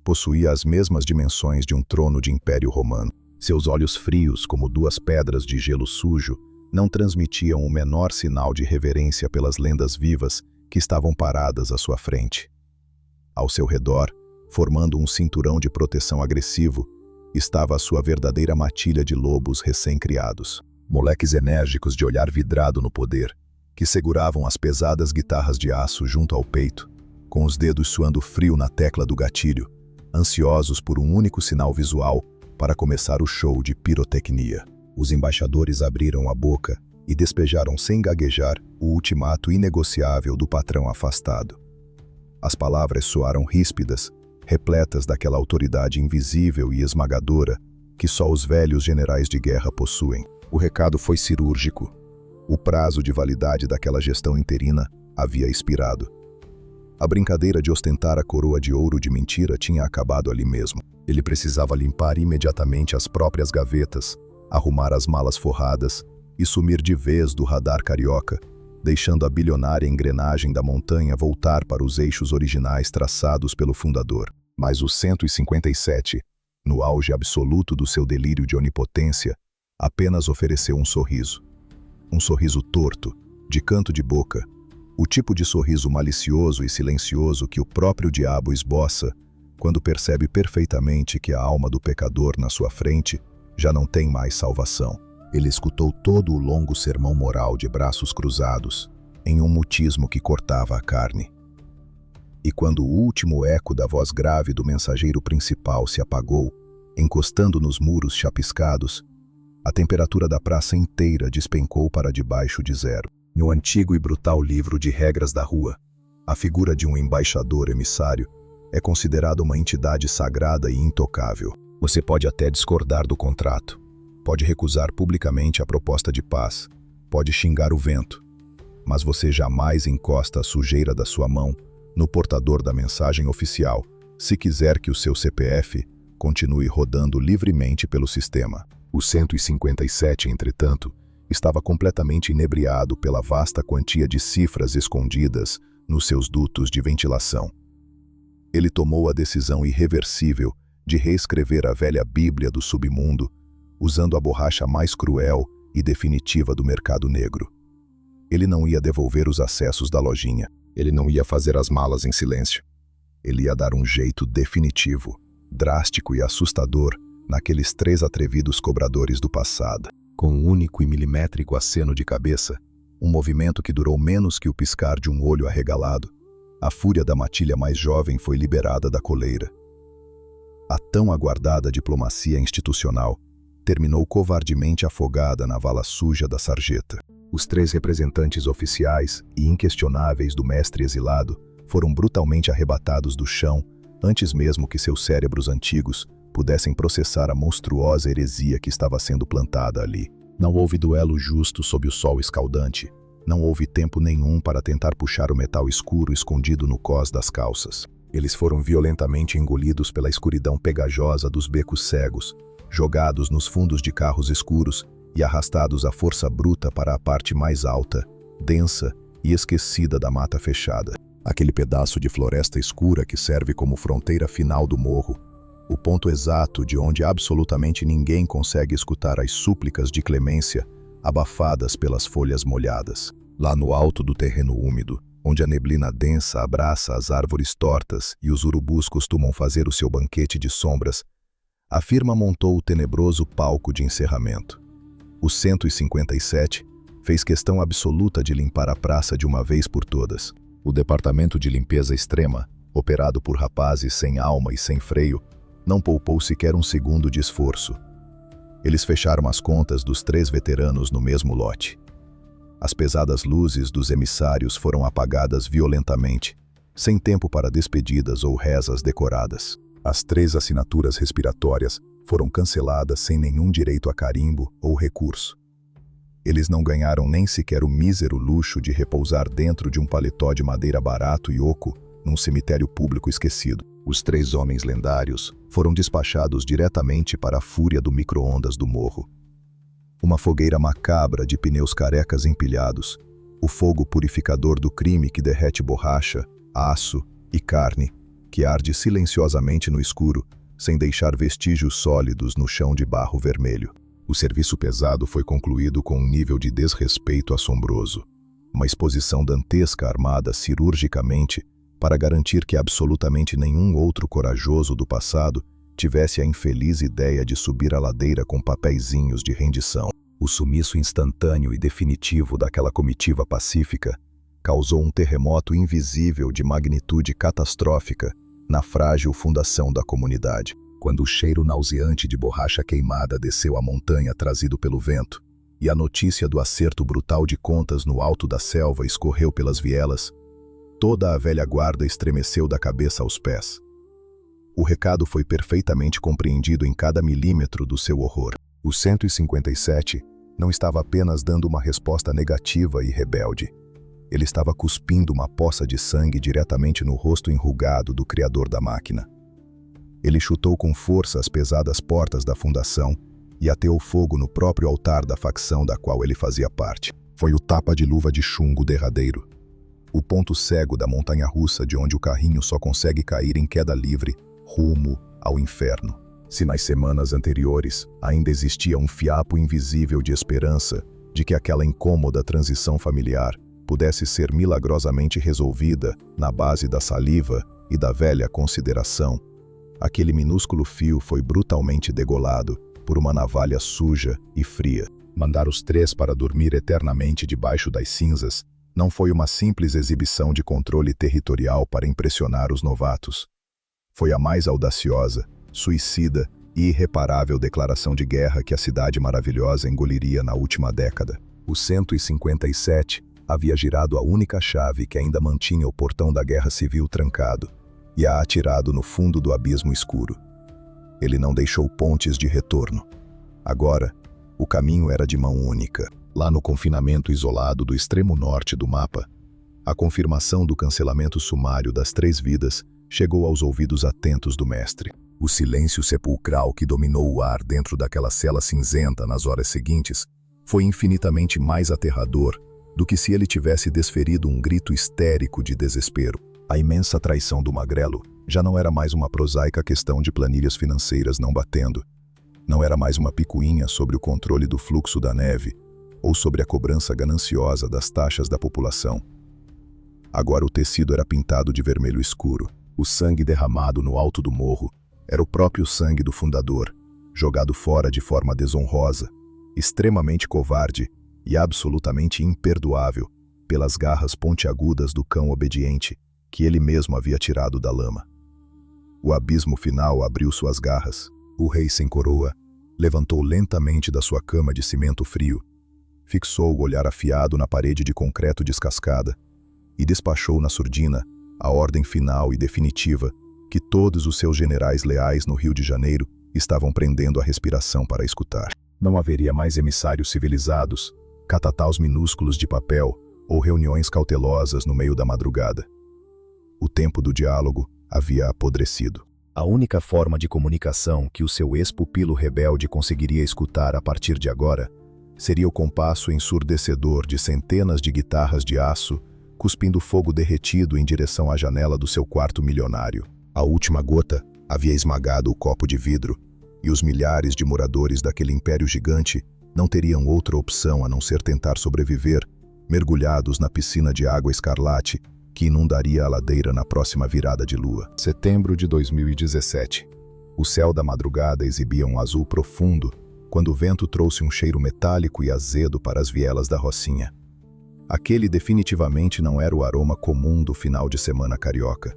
possuía as mesmas dimensões de um trono de Império Romano. Seus olhos frios, como 2 pedras de gelo sujo, não transmitiam o menor sinal de reverência pelas lendas vivas que estavam paradas à sua frente. Ao seu redor, formando um cinturão de proteção agressivo, estava a sua verdadeira matilha de lobos recém-criados. Moleques enérgicos de olhar vidrado no poder, que seguravam as pesadas guitarras de aço junto ao peito, com os dedos suando frio na tecla do gatilho, ansiosos por um único sinal visual para começar o show de pirotecnia. Os embaixadores abriram a boca e despejaram sem gaguejar o ultimato inegociável do patrão afastado. As palavras soaram ríspidas, repletas daquela autoridade invisível e esmagadora que só os velhos generais de guerra possuem. O recado foi cirúrgico. O prazo de validade daquela gestão interina havia expirado. A brincadeira de ostentar a coroa de ouro de mentira tinha acabado ali mesmo. Ele precisava limpar imediatamente as próprias gavetas, arrumar as malas forradas e sumir de vez do radar carioca, deixando a bilionária engrenagem da montanha voltar para os eixos originais traçados pelo fundador. Mas o 157, no auge absoluto do seu delírio de onipotência, apenas ofereceu um sorriso. Um sorriso torto, de canto de boca, o tipo de sorriso malicioso e silencioso que o próprio diabo esboça quando percebe perfeitamente que a alma do pecador na sua frente já não tem mais salvação. Ele escutou todo o longo sermão moral de braços cruzados, em um mutismo que cortava a carne. E quando o último eco da voz grave do mensageiro principal se apagou, encostando nos muros chapiscados, a temperatura da praça inteira despencou para debaixo de zero. No antigo e brutal livro de regras da rua, a figura de um embaixador emissário é considerada uma entidade sagrada e intocável. Você pode até discordar do contrato, pode recusar publicamente a proposta de paz, pode xingar o vento, mas você jamais encosta a sujeira da sua mão no portador da mensagem oficial, se quiser que o seu CPF continue rodando livremente pelo sistema. O 157, entretanto, estava completamente inebriado pela vasta quantia de cifras escondidas nos seus dutos de ventilação. Ele tomou a decisão irreversível de reescrever a velha Bíblia do submundo, usando a borracha mais cruel e definitiva do mercado negro. Ele não ia devolver os acessos da lojinha. Ele não ia fazer as malas em silêncio. Ele ia dar um jeito definitivo, drástico e assustador naqueles 3 atrevidos cobradores do passado. Com um único e milimétrico aceno de cabeça, um movimento que durou menos que o piscar de um olho arregalado, a fúria da matilha mais jovem foi liberada da coleira. A tão aguardada diplomacia institucional terminou covardemente afogada na vala suja da sarjeta. Os 3 representantes oficiais e inquestionáveis do mestre exilado foram brutalmente arrebatados do chão antes mesmo que seus cérebros antigos pudessem processar a monstruosa heresia que estava sendo plantada ali. Não houve duelo justo sob o sol escaldante. Não houve tempo nenhum para tentar puxar o metal escuro escondido no cós das calças. Eles foram violentamente engolidos pela escuridão pegajosa dos becos cegos, jogados nos fundos de carros escuros e arrastados à força bruta para a parte mais alta, densa e esquecida da mata fechada. Aquele pedaço de floresta escura que serve como fronteira final do morro, o ponto exato de onde absolutamente ninguém consegue escutar as súplicas de clemência abafadas pelas folhas molhadas. Lá no alto do terreno úmido, onde a neblina densa abraça as árvores tortas e os urubus costumam fazer o seu banquete de sombras, a firma montou o tenebroso palco de encerramento. O 157 fez questão absoluta de limpar a praça de uma vez por todas. O departamento de limpeza extrema, operado por rapazes sem alma e sem freio, não poupou sequer um segundo de esforço. Eles fecharam as contas dos 3 veteranos no mesmo lote. As pesadas luzes dos emissários foram apagadas violentamente, sem tempo para despedidas ou rezas decoradas. As 3 assinaturas respiratórias foram canceladas sem nenhum direito a carimbo ou recurso. Eles não ganharam nem sequer o mísero luxo de repousar dentro de um paletó de madeira barato e oco num cemitério público esquecido. Os 3 homens lendários foram despachados diretamente para a fúria do micro-ondas do morro. Uma fogueira macabra de pneus carecas empilhados, o fogo purificador do crime que derrete borracha, aço e carne, que arde silenciosamente no escuro, sem deixar vestígios sólidos no chão de barro vermelho. O serviço pesado foi concluído com um nível de desrespeito assombroso. Uma exposição dantesca armada cirurgicamente para garantir que absolutamente nenhum outro corajoso do passado tivesse a infeliz ideia de subir a ladeira com papeizinhos de rendição. O sumiço instantâneo e definitivo daquela comitiva pacífica causou um terremoto invisível de magnitude catastrófica na frágil fundação da comunidade. Quando o cheiro nauseante de borracha queimada desceu a montanha trazido pelo vento, e a notícia do acerto brutal de contas no alto da selva escorreu pelas vielas, toda a velha guarda estremeceu da cabeça aos pés. O recado foi perfeitamente compreendido em cada milímetro do seu horror. O 157 não estava apenas dando uma resposta negativa e rebelde. Ele estava cuspindo uma poça de sangue diretamente no rosto enrugado do criador da máquina. Ele chutou com força as pesadas portas da fundação e ateou fogo no próprio altar da facção da qual ele fazia parte. Foi o tapa de luva de chumbo derradeiro. O ponto cego da montanha-russa de onde o carrinho só consegue cair em queda livre, rumo ao inferno. Se nas semanas anteriores ainda existia um fiapo invisível de esperança de que aquela incômoda transição familiar pudesse ser milagrosamente resolvida na base da saliva e da velha consideração, aquele minúsculo fio foi brutalmente degolado por uma navalha suja e fria. Mandar os três para dormir eternamente debaixo das cinzas não foi uma simples exibição de controle territorial para impressionar os novatos. Foi a mais audaciosa, suicida e irreparável declaração de guerra que a cidade maravilhosa engoliria na última década. O 157 havia girado a única chave que ainda mantinha o portão da guerra civil trancado e a atirado no fundo do abismo escuro. Ele não deixou pontes de retorno. Agora, o caminho era de mão única. Lá no confinamento isolado do extremo norte do mapa, a confirmação do cancelamento sumário das 3 vidas chegou aos ouvidos atentos do mestre. O silêncio sepulcral que dominou o ar dentro daquela cela cinzenta nas horas seguintes foi infinitamente mais aterrador do que se ele tivesse desferido um grito histérico de desespero. A imensa traição do magrelo já não era mais uma prosaica questão de planilhas financeiras não batendo. Não era mais uma picuinha sobre o controle do fluxo da neve ou sobre a cobrança gananciosa das taxas da população. Agora o tecido era pintado de vermelho escuro. O sangue derramado no alto do morro era o próprio sangue do fundador, jogado fora de forma desonrosa, extremamente covarde e absolutamente imperdoável pelas garras pontiagudas do cão obediente que ele mesmo havia tirado da lama. O abismo final abriu suas garras. O rei sem coroa levantou lentamente da sua cama de cimento frio, fixou o olhar afiado na parede de concreto descascada e despachou na surdina a ordem final e definitiva que todos os seus generais leais no Rio de Janeiro estavam prendendo a respiração para escutar. Não haveria mais emissários civilizados, catataus minúsculos de papel ou reuniões cautelosas no meio da madrugada. O tempo do diálogo havia apodrecido. A única forma de comunicação que o seu ex-pupilo rebelde conseguiria escutar a partir de agora seria o compasso ensurdecedor de centenas de guitarras de aço cuspindo fogo derretido em direção à janela do seu quarto milionário. A última gota havia esmagado o copo de vidro, e os milhares de moradores daquele império gigante não teriam outra opção a não ser tentar sobreviver, mergulhados na piscina de água escarlate que inundaria a ladeira na próxima virada de lua. Setembro de 2017. O céu da madrugada exibia um azul profundo quando o vento trouxe um cheiro metálico e azedo para as vielas da Rocinha. Aquele definitivamente não era o aroma comum do final de semana carioca.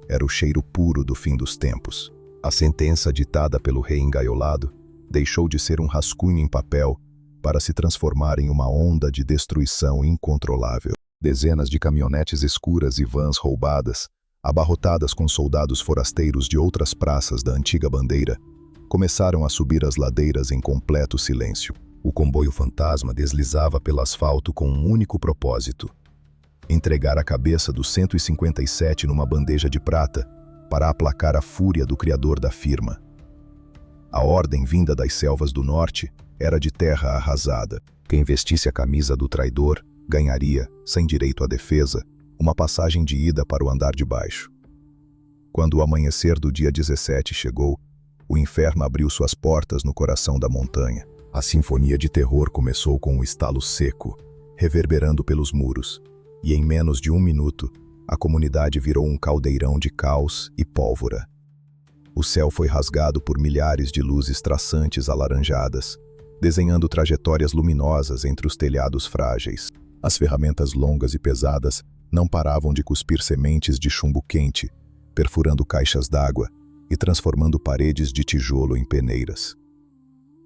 Era o cheiro puro do fim dos tempos. A sentença ditada pelo rei engaiolado deixou de ser um rascunho em papel para se transformar em uma onda de destruição incontrolável. Dezenas de caminhonetes escuras e vans roubadas, abarrotadas com soldados forasteiros de outras praças da antiga bandeira, começaram a subir as ladeiras em completo silêncio. O comboio fantasma deslizava pelo asfalto com um único propósito: entregar a cabeça do 157 numa bandeja de prata para aplacar a fúria do criador da firma. A ordem vinda das selvas do norte era de terra arrasada. Quem vestisse a camisa do traidor ganharia, sem direito à defesa, uma passagem de ida para o andar de baixo. Quando o amanhecer do dia 17 chegou, o inferno abriu suas portas no coração da montanha. A sinfonia de terror começou com um estalo seco, reverberando pelos muros, e em menos de 1 minuto, a comunidade virou um caldeirão de caos e pólvora. O céu foi rasgado por milhares de luzes traçantes alaranjadas, desenhando trajetórias luminosas entre os telhados frágeis. As ferramentas longas e pesadas não paravam de cuspir sementes de chumbo quente, perfurando caixas d'água e transformando paredes de tijolo em peneiras.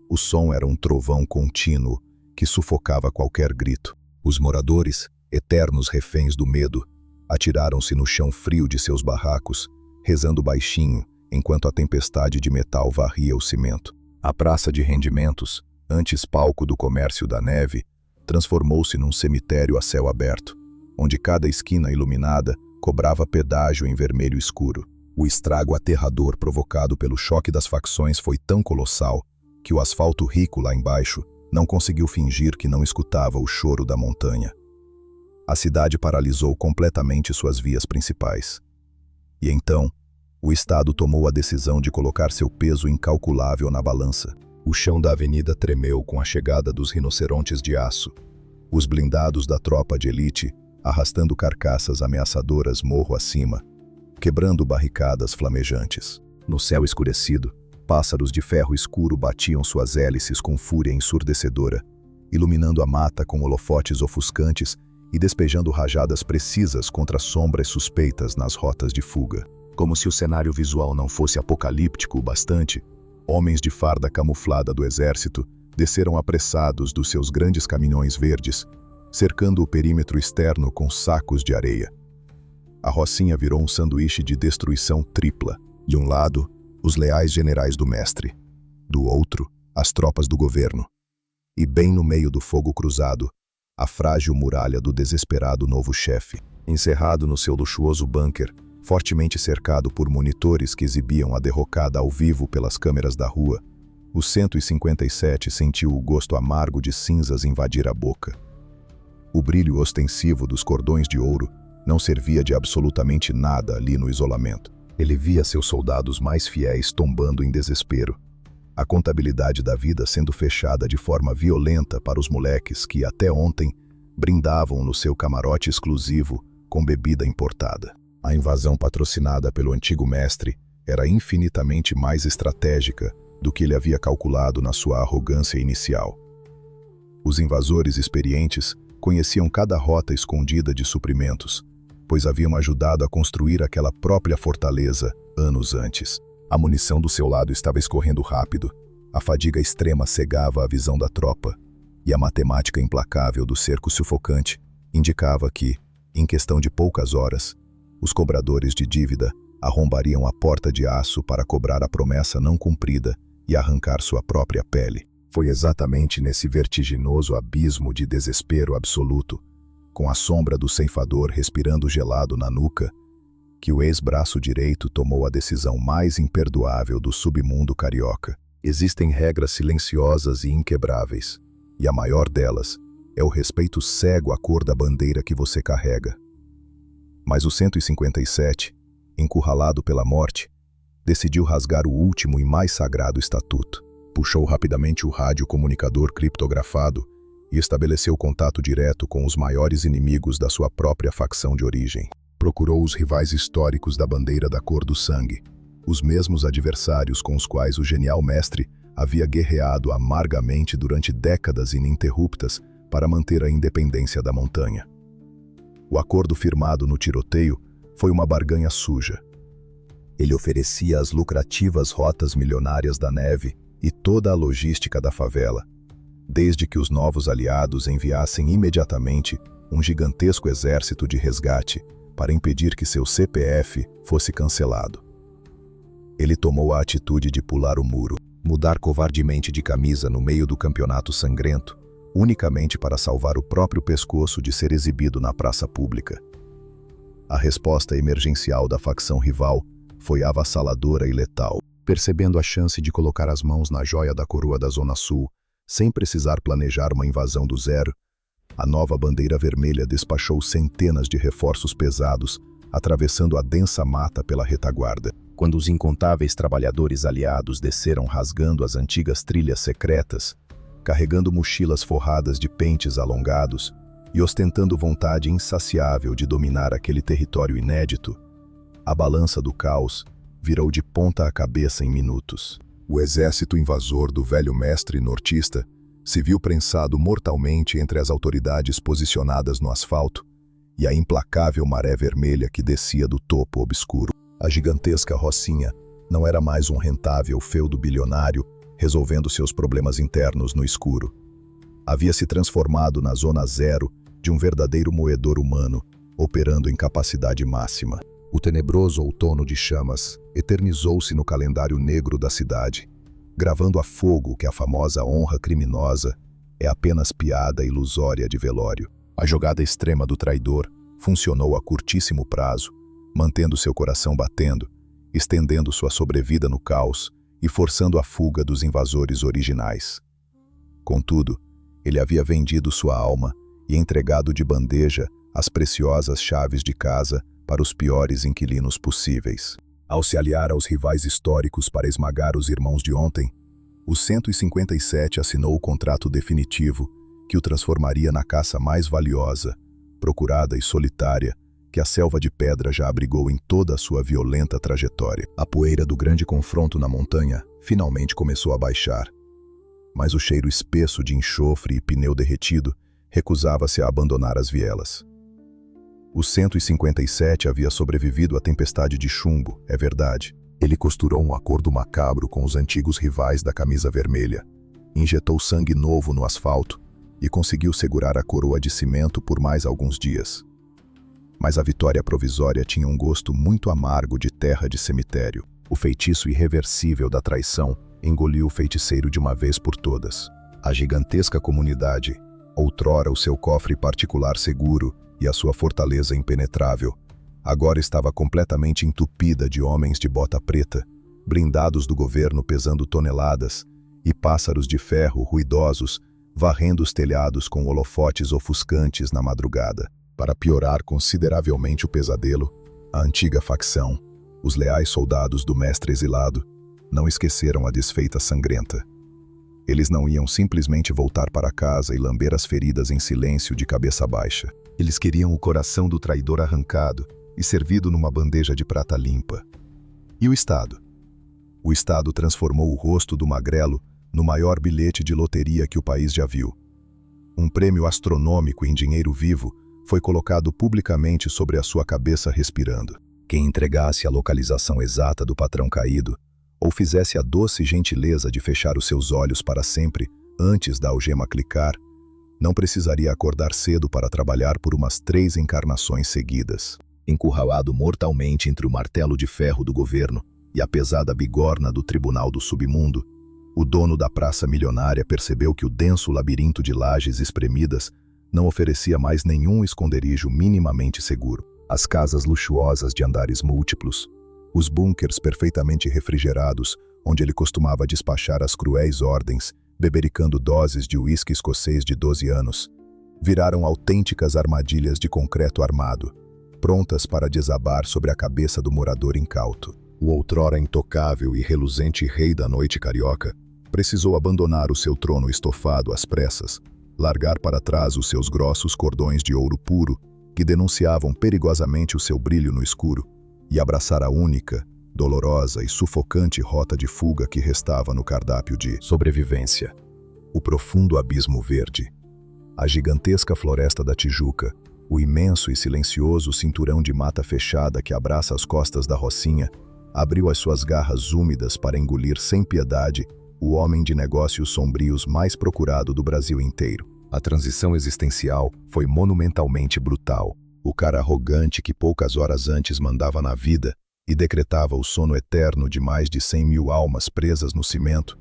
O som era um trovão contínuo que sufocava qualquer grito. Os moradores, eternos reféns do medo, atiraram-se no chão frio de seus barracos, rezando baixinho enquanto a tempestade de metal varria o cimento. A praça de rendimentos, antes palco do comércio da neve, transformou-se num cemitério a céu aberto, onde cada esquina iluminada cobrava pedágio em vermelho escuro. O estrago aterrador provocado pelo choque das facções foi tão colossal que o asfalto rico lá embaixo não conseguiu fingir que não escutava o choro da montanha. A cidade paralisou completamente suas vias principais. E então, o Estado tomou a decisão de colocar seu peso incalculável na balança. O chão da avenida tremeu com a chegada dos rinocerontes de aço, os blindados da tropa de elite arrastando carcaças ameaçadoras morro acima, quebrando barricadas flamejantes. No céu escurecido, pássaros de ferro escuro batiam suas hélices com fúria ensurdecedora, iluminando a mata com holofotes ofuscantes e despejando rajadas precisas contra sombras suspeitas nas rotas de fuga. Como se o cenário visual não fosse apocalíptico o bastante, homens de farda camuflada do exército desceram apressados dos seus grandes caminhões verdes, cercando o perímetro externo com sacos de areia. A rocinha virou um sanduíche de destruição tripla. De um lado, os leais generais do mestre. Do outro, as tropas do governo. E bem no meio do fogo cruzado, a frágil muralha do desesperado novo chefe. Encerrado no seu luxuoso bunker, fortemente cercado por monitores que exibiam a derrocada ao vivo pelas câmeras da rua, o 157 sentiu o gosto amargo de cinzas invadir a boca. O brilho ostensivo dos cordões de ouro não servia de absolutamente nada ali no isolamento. Ele via seus soldados mais fiéis tombando em desespero, a contabilidade da vida sendo fechada de forma violenta para os moleques que, até ontem, brindavam no seu camarote exclusivo com bebida importada. A invasão patrocinada pelo antigo mestre era infinitamente mais estratégica do que ele havia calculado na sua arrogância inicial. Os invasores experientes conheciam cada rota escondida de suprimentos, pois haviam ajudado a construir aquela própria fortaleza anos antes. A munição do seu lado estava escorrendo rápido, a fadiga extrema cegava a visão da tropa, e a matemática implacável do cerco sufocante indicava que, em questão de poucas horas, os cobradores de dívida arrombariam a porta de aço para cobrar a promessa não cumprida e arrancar sua própria pele. Foi exatamente nesse vertiginoso abismo de desespero absoluto, com a sombra do ceifador respirando gelado na nuca, que o ex-braço direito tomou a decisão mais imperdoável do submundo carioca. Existem regras silenciosas e inquebráveis, e a maior delas é o respeito cego à cor da bandeira que você carrega. Mas o 157, encurralado pela morte, decidiu rasgar o último e mais sagrado estatuto. Puxou rapidamente o rádio comunicador criptografado e estabeleceu contato direto com os maiores inimigos da sua própria facção de origem. Procurou os rivais históricos da bandeira da cor do sangue, os mesmos adversários com os quais o genial mestre havia guerreado amargamente durante décadas ininterruptas para manter a independência da montanha. O acordo firmado no tiroteio foi uma barganha suja. Ele oferecia as lucrativas rotas milionárias da neve e toda a logística da favela, desde que os novos aliados enviassem imediatamente um gigantesco exército de resgate para impedir que seu CPF fosse cancelado. Ele tomou a atitude de pular o muro, mudar covardemente de camisa no meio do campeonato sangrento, unicamente para salvar o próprio pescoço de ser exibido na praça pública. A resposta emergencial da facção rival foi avassaladora e letal. Percebendo a chance de colocar as mãos na joia da coroa da Zona Sul, sem precisar planejar uma invasão do zero, a nova bandeira vermelha despachou centenas de reforços pesados, atravessando a densa mata pela retaguarda. Quando os incontáveis trabalhadores aliados desceram rasgando as antigas trilhas secretas, carregando mochilas forradas de pentes alongados, e ostentando vontade insaciável de dominar aquele território inédito, a balança do caos virou de ponta cabeça em minutos. O exército invasor do velho mestre nortista se viu prensado mortalmente entre as autoridades posicionadas no asfalto e a implacável maré vermelha que descia do topo obscuro. A gigantesca Rocinha não era mais um rentável feudo bilionário resolvendo seus problemas internos no escuro. Havia se transformado na zona zero de um verdadeiro moedor humano, operando em capacidade máxima. O tenebroso outono de chamas eternizou-se no calendário negro da cidade, gravando a fogo que a famosa honra criminosa é apenas piada ilusória de velório. A jogada extrema do traidor funcionou a curtíssimo prazo, mantendo seu coração batendo, estendendo sua sobrevida no caos e forçando a fuga dos invasores originais. Contudo, ele havia vendido sua alma e entregado de bandeja as preciosas chaves de casa para os piores inquilinos possíveis. Ao se aliar aos rivais históricos para esmagar os irmãos de ontem, o 157 assinou o contrato definitivo que o transformaria na caça mais valiosa, procurada e solitária que a selva de pedra já abrigou em toda a sua violenta trajetória. A poeira do grande confronto na montanha finalmente começou a baixar, mas o cheiro espesso de enxofre e pneu derretido recusava-se a abandonar as vielas. O 157 havia sobrevivido à tempestade de chumbo, é verdade. Ele costurou um acordo macabro com os antigos rivais da camisa vermelha, injetou sangue novo no asfalto e conseguiu segurar a coroa de cimento por mais alguns dias. Mas a vitória provisória tinha um gosto muito amargo de terra de cemitério. O feitiço irreversível da traição engoliu o feiticeiro de uma vez por todas. A gigantesca comunidade, outrora o seu cofre particular seguro e a sua fortaleza impenetrável, agora estava completamente entupida de homens de bota preta, blindados do governo pesando toneladas, e pássaros de ferro ruidosos varrendo os telhados com holofotes ofuscantes na madrugada. Para piorar consideravelmente o pesadelo, a antiga facção, os leais soldados do mestre exilado, não esqueceram a desfeita sangrenta. Eles não iam simplesmente voltar para casa e lamber as feridas em silêncio de cabeça baixa. Eles queriam o coração do traidor arrancado e servido numa bandeja de prata limpa. E o Estado? O Estado transformou o rosto do magrelo no maior bilhete de loteria que o país já viu. Um prêmio astronômico em dinheiro vivo foi colocado publicamente sobre a sua cabeça respirando. Quem entregasse a localização exata do patrão caído, ou fizesse a doce gentileza de fechar os seus olhos para sempre antes da algema clicar, não precisaria acordar cedo para trabalhar por umas 3 encarnações seguidas. Encurralado mortalmente entre o martelo de ferro do governo e a pesada bigorna do tribunal do submundo, o dono da praça milionária percebeu que o denso labirinto de lajes espremidas não oferecia mais nenhum esconderijo minimamente seguro. As casas luxuosas de andares múltiplos, os bunkers perfeitamente refrigerados, onde ele costumava despachar as cruéis ordens, bebericando doses de uísque escocês de 12 anos, viraram autênticas armadilhas de concreto armado, prontas para desabar sobre a cabeça do morador incauto. O outrora intocável e reluzente rei da noite carioca precisou abandonar o seu trono estofado às pressas, largar para trás os seus grossos cordões de ouro puro, que denunciavam perigosamente o seu brilho no escuro, e abraçar a única, dolorosa e sufocante rota de fuga que restava no cardápio de sobrevivência. O profundo abismo verde, a gigantesca floresta da Tijuca, o imenso e silencioso cinturão de mata fechada que abraça as costas da Rocinha, abriu as suas garras úmidas para engolir sem piedade o homem de negócios sombrios mais procurado do Brasil inteiro. A transição existencial foi monumentalmente brutal. O cara arrogante que poucas horas antes mandava na vida e decretava o sono eterno de mais de 100.000 almas presas no cimento,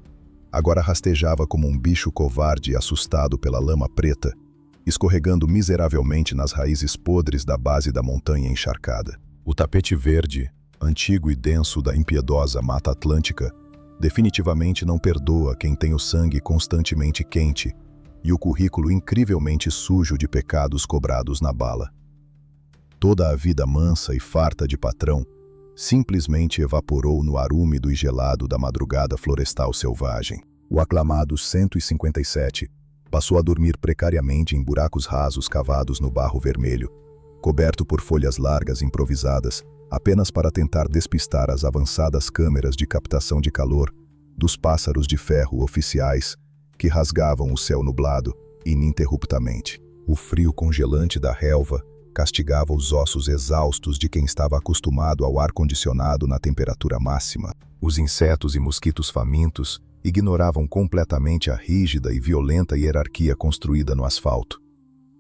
agora rastejava como um bicho covarde e assustado pela lama preta, escorregando miseravelmente nas raízes podres da base da montanha encharcada. O tapete verde, antigo e denso da impiedosa Mata Atlântica, definitivamente não perdoa quem tem o sangue constantemente quente e o currículo incrivelmente sujo de pecados cobrados na bala. Toda a vida mansa e farta de patrão simplesmente evaporou no ar úmido e gelado da madrugada florestal selvagem. O aclamado 157 Passou a dormir precariamente em buracos rasos cavados no barro vermelho, coberto por folhas largas improvisadas, apenas para tentar despistar as avançadas câmeras de captação de calor dos pássaros de ferro oficiais que rasgavam o céu nublado ininterruptamente. O frio congelante da relva castigava os ossos exaustos de quem estava acostumado ao ar-condicionado na temperatura máxima. Os insetos e mosquitos famintos ignoravam completamente a rígida e violenta hierarquia construída no asfalto,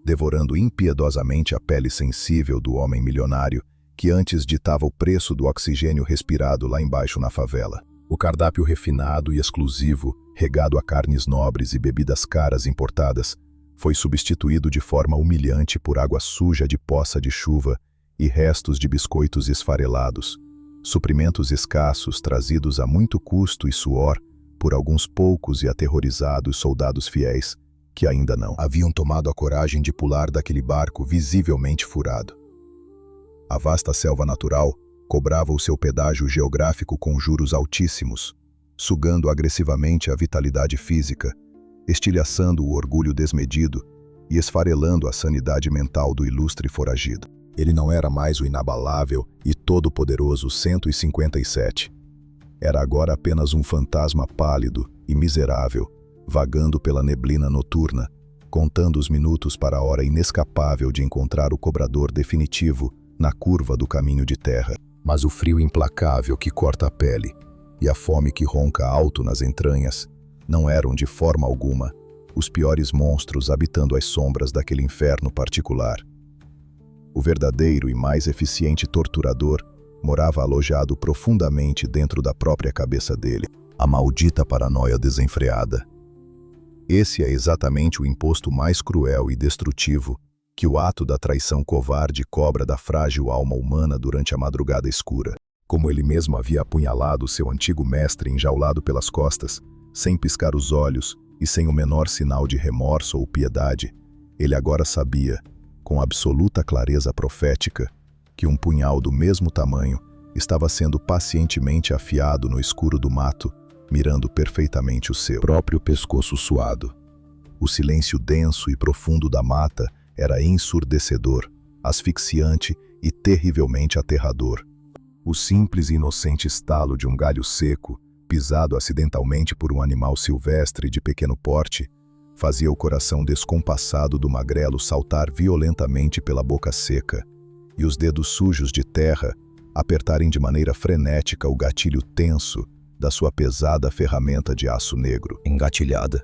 devorando impiedosamente a pele sensível do homem milionário que antes ditava o preço do oxigênio respirado lá embaixo na favela. O cardápio refinado e exclusivo, regado a carnes nobres e bebidas caras importadas, foi substituído de forma humilhante por água suja de poça de chuva e restos de biscoitos esfarelados, suprimentos escassos trazidos a muito custo e suor por alguns poucos e aterrorizados soldados fiéis que ainda não haviam tomado a coragem de pular daquele barco visivelmente furado. A vasta selva natural cobrava o seu pedágio geográfico com juros altíssimos, sugando agressivamente a vitalidade física, estilhaçando o orgulho desmedido e esfarelando a sanidade mental do ilustre foragido. Ele não era mais o inabalável e todo-poderoso 157. Era agora apenas um fantasma pálido e miserável, vagando pela neblina noturna, contando os minutos para a hora inescapável de encontrar o cobrador definitivo na curva do caminho de terra. Mas o frio implacável que corta a pele e a fome que ronca alto nas entranhas não eram de forma alguma os piores monstros habitando as sombras daquele inferno particular. O verdadeiro e mais eficiente torturador morava alojado profundamente dentro da própria cabeça dele, a maldita paranoia desenfreada. Esse é exatamente o imposto mais cruel e destrutivo que o ato da traição covarde cobra da frágil alma humana durante a madrugada escura. Como ele mesmo havia apunhalado seu antigo mestre enjaulado pelas costas, sem piscar os olhos e sem o menor sinal de remorso ou piedade, ele agora sabia, com absoluta clareza profética, que um punhal do mesmo tamanho estava sendo pacientemente afiado no escuro do mato, mirando perfeitamente o seu próprio pescoço suado. O silêncio denso e profundo da mata era ensurdecedor, asfixiante e terrivelmente aterrador. O simples e inocente estalo de um galho seco, pisado acidentalmente por um animal silvestre de pequeno porte, fazia o coração descompassado do magrelo saltar violentamente pela boca seca, e os dedos sujos de terra apertarem de maneira frenética o gatilho tenso da sua pesada ferramenta de aço negro. Engatilhada,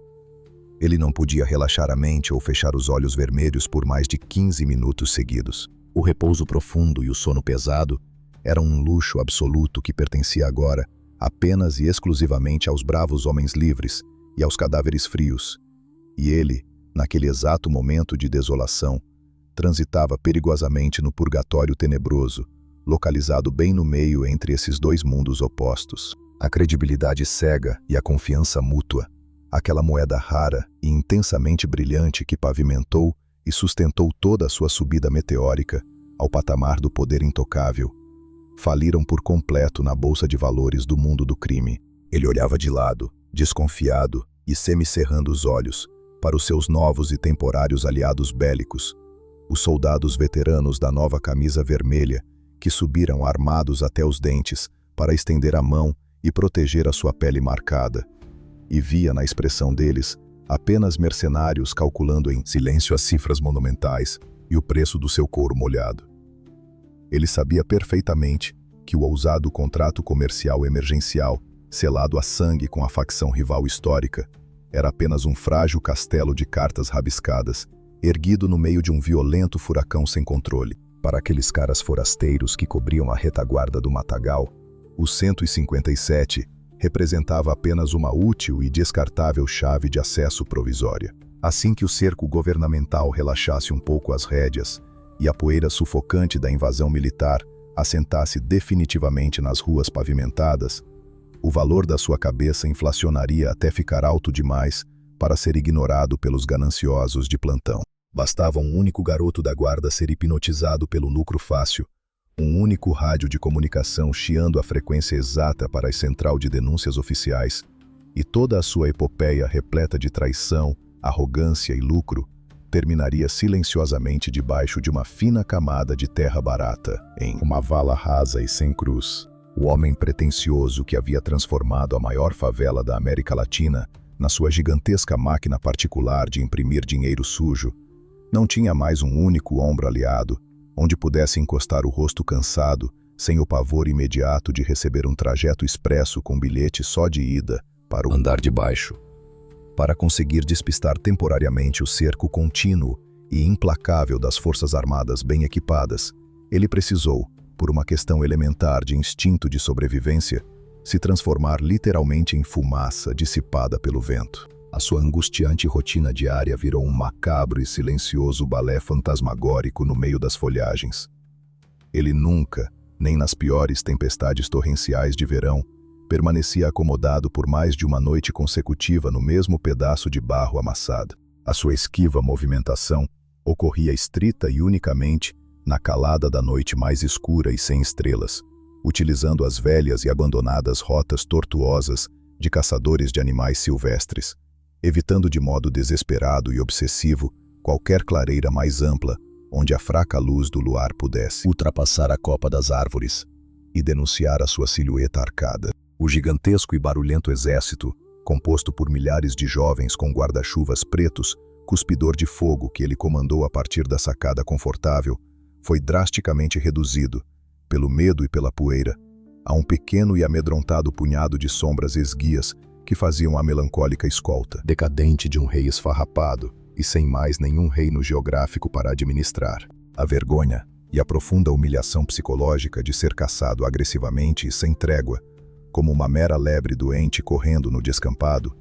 ele não podia relaxar a mente ou fechar os olhos vermelhos por mais de 15 minutos seguidos. O repouso profundo e o sono pesado eram um luxo absoluto que pertencia agora apenas e exclusivamente aos bravos homens livres e aos cadáveres frios. E ele, naquele exato momento de desolação, transitava perigosamente no purgatório tenebroso, localizado bem no meio entre esses dois mundos opostos. A credibilidade cega e a confiança mútua, aquela moeda rara e intensamente brilhante que pavimentou e sustentou toda a sua subida meteórica ao patamar do poder intocável, faliram por completo na bolsa de valores do mundo do crime. Ele olhava de lado, desconfiado e semicerrando os olhos, para os seus novos e temporários aliados bélicos, os soldados veteranos da nova camisa vermelha, que subiram armados até os dentes para estender a mão e proteger a sua pele marcada, e via na expressão deles apenas mercenários calculando em silêncio as cifras monumentais e o preço do seu couro molhado. Ele sabia perfeitamente que o ousado contrato comercial emergencial, selado a sangue com a facção rival histórica, era apenas um frágil castelo de cartas rabiscadas, erguido no meio de um violento furacão sem controle. Para aqueles caras forasteiros que cobriam a retaguarda do matagal, o 157 representava apenas uma útil e descartável chave de acesso provisória. Assim que o cerco governamental relaxasse um pouco as rédeas e a poeira sufocante da invasão militar assentasse definitivamente nas ruas pavimentadas, o valor da sua cabeça inflacionaria até ficar alto demais para ser ignorado pelos gananciosos de plantão. Bastava um único garoto da guarda ser hipnotizado pelo lucro fácil, um único rádio de comunicação chiando a frequência exata para a central de denúncias oficiais, e toda a sua epopeia repleta de traição, arrogância e lucro, terminaria silenciosamente debaixo de uma fina camada de terra barata, em uma vala rasa e sem cruz. O homem pretensioso que havia transformado a maior favela da América Latina na sua gigantesca máquina particular de imprimir dinheiro sujo, não tinha mais um único ombro aliado, onde pudesse encostar o rosto cansado, sem o pavor imediato de receber um trajeto expresso com bilhete só de ida para o andar de baixo. Para conseguir despistar temporariamente o cerco contínuo e implacável das Forças Armadas bem equipadas, ele precisou, por uma questão elementar de instinto de sobrevivência, se transformar literalmente em fumaça dissipada pelo vento. A sua angustiante rotina diária virou um macabro e silencioso balé fantasmagórico no meio das folhagens. Ele nunca, nem nas piores tempestades torrenciais de verão, permanecia acomodado por mais de uma noite consecutiva no mesmo pedaço de barro amassado. A sua esquiva movimentação ocorria estrita e unicamente na calada da noite mais escura e sem estrelas, utilizando as velhas e abandonadas rotas tortuosas de caçadores de animais silvestres, evitando de modo desesperado e obsessivo qualquer clareira mais ampla onde a fraca luz do luar pudesse ultrapassar a copa das árvores e denunciar a sua silhueta arcada. O gigantesco e barulhento exército, composto por milhares de jovens com guarda-chuvas pretos, cuspidor de fogo que ele comandou a partir da sacada confortável, foi drasticamente reduzido, pelo medo e pela poeira, a um pequeno e amedrontado punhado de sombras esguias que faziam a melancólica escolta, decadente de um rei esfarrapado e sem mais nenhum reino geográfico para administrar. A vergonha e a profunda humilhação psicológica de ser caçado agressivamente e sem trégua, como uma mera lebre doente correndo no descampado,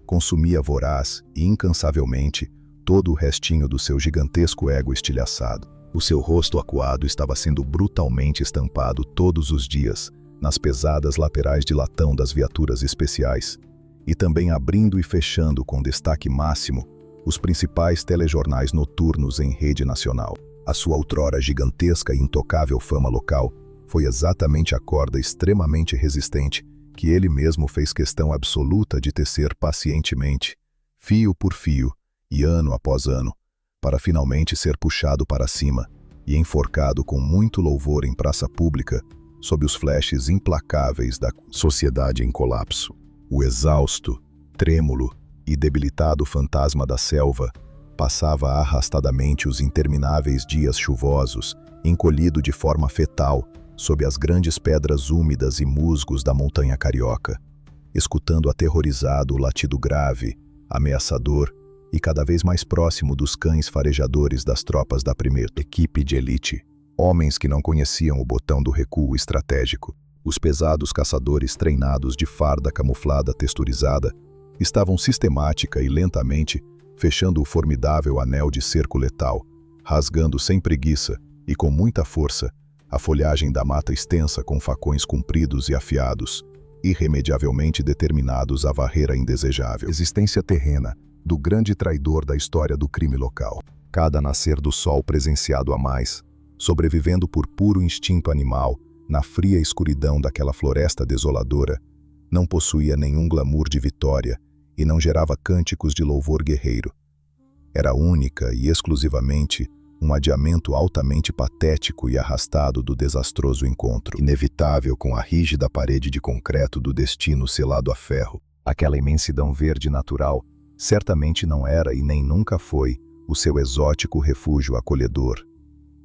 consumia voraz e incansavelmente todo o restinho do seu gigantesco ego estilhaçado. O seu rosto acuado estava sendo brutalmente estampado todos os dias nas pesadas laterais de latão das viaturas especiais, e também abrindo e fechando com destaque máximo os principais telejornais noturnos em rede nacional. A sua outrora gigantesca e intocável fama local foi exatamente a corda extremamente resistente que ele mesmo fez questão absoluta de tecer pacientemente, fio por fio e ano após ano, para finalmente ser puxado para cima e enforcado com muito louvor em praça pública, sob os flashes implacáveis da sociedade em colapso. O exausto, trêmulo e debilitado fantasma da selva passava arrastadamente os intermináveis dias chuvosos, encolhido de forma fetal sob as grandes pedras úmidas e musgos da montanha carioca, escutando aterrorizado o latido grave, ameaçador e cada vez mais próximo dos cães farejadores das tropas da primeira equipe de elite, homens que não conheciam o botão do recuo estratégico. Os pesados caçadores treinados de farda camuflada texturizada estavam sistemática e lentamente fechando o formidável anel de cerco letal, rasgando sem preguiça e com muita força a folhagem da mata extensa com facões compridos e afiados, irremediavelmente determinados a varrer a indesejável existência terrena do grande traidor da história do crime local. Cada nascer do sol presenciado a mais, sobrevivendo por puro instinto animal na fria escuridão daquela floresta desoladora, não possuía nenhum glamour de vitória e não gerava cânticos de louvor guerreiro. Era única e exclusivamente um adiamento altamente patético e arrastado do desastroso encontro, inevitável com a rígida parede de concreto do destino selado a ferro. Aquela imensidão verde natural certamente não era e nem nunca foi o seu exótico refúgio acolhedor.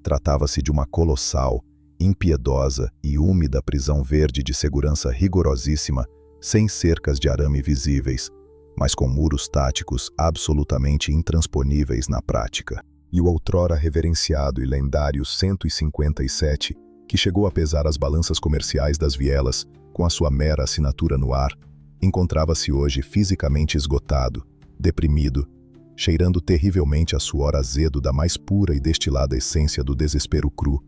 Tratava-se de uma colossal, impiedosa e úmida prisão verde de segurança rigorosíssima, sem cercas de arame visíveis, mas com muros táticos absolutamente intransponíveis na prática. E o outrora reverenciado e lendário 157, que chegou a pesar as balanças comerciais das vielas com a sua mera assinatura no ar, encontrava-se hoje fisicamente esgotado, deprimido, cheirando terrivelmente a suor azedo da mais pura e destilada essência do desespero cru,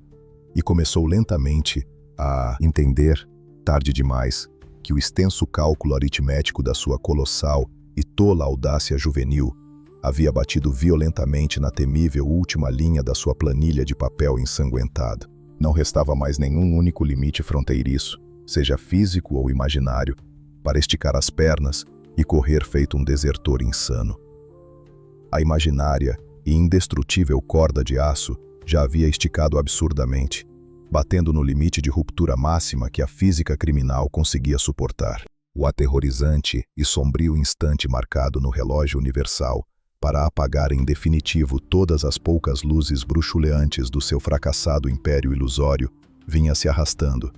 e começou lentamente a entender, tarde demais, que o extenso cálculo aritmético da sua colossal e tola audácia juvenil havia batido violentamente na temível última linha da sua planilha de papel ensanguentado. Não restava mais nenhum único limite fronteiriço, seja físico ou imaginário, para esticar as pernas e correr feito um desertor insano. A imaginária e indestrutível corda de aço já havia esticado absurdamente, batendo no limite de ruptura máxima que a física criminal conseguia suportar. O aterrorizante e sombrio instante marcado no relógio universal para apagar em definitivo todas as poucas luzes bruxuleantes do seu fracassado império ilusório vinha se arrastando,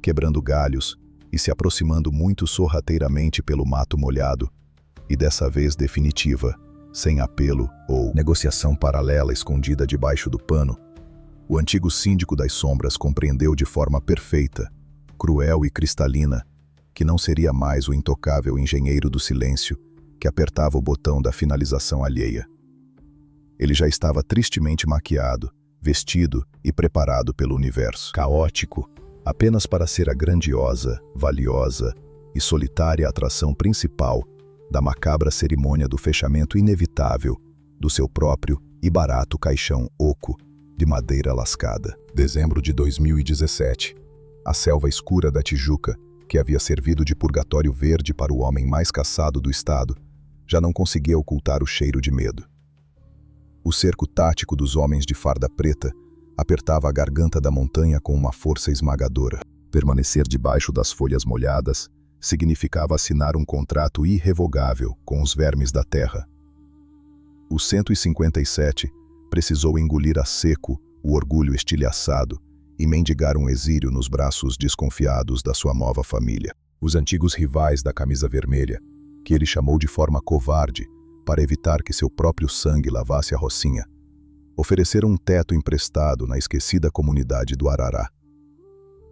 quebrando galhos e se aproximando muito sorrateiramente pelo mato molhado, e dessa vez definitiva, sem apelo ou negociação paralela escondida debaixo do pano. O antigo síndico das sombras compreendeu de forma perfeita, cruel e cristalina, que não seria mais o intocável engenheiro do silêncio que apertava o botão da finalização alheia. Ele já estava tristemente maquiado, vestido e preparado pelo universo, caótico, apenas para ser a grandiosa, valiosa e solitária atração principal da macabra cerimônia do fechamento inevitável do seu próprio e barato caixão oco de madeira lascada. Dezembro de 2017. A selva escura da Tijuca, que havia servido de purgatório verde para o homem mais caçado do estado, já não conseguia ocultar o cheiro de medo. O cerco tático dos homens de farda preta apertava a garganta da montanha com uma força esmagadora. Permanecer debaixo das folhas molhadas significava assinar um contrato irrevogável com os vermes da terra. O 157 precisou engolir a seco o orgulho estilhaçado e mendigar um exílio nos braços desconfiados da sua nova família. Os antigos rivais da camisa vermelha, que ele chamou de forma covarde para evitar que seu próprio sangue lavasse a rocinha, ofereceram um teto emprestado na esquecida comunidade do Arará.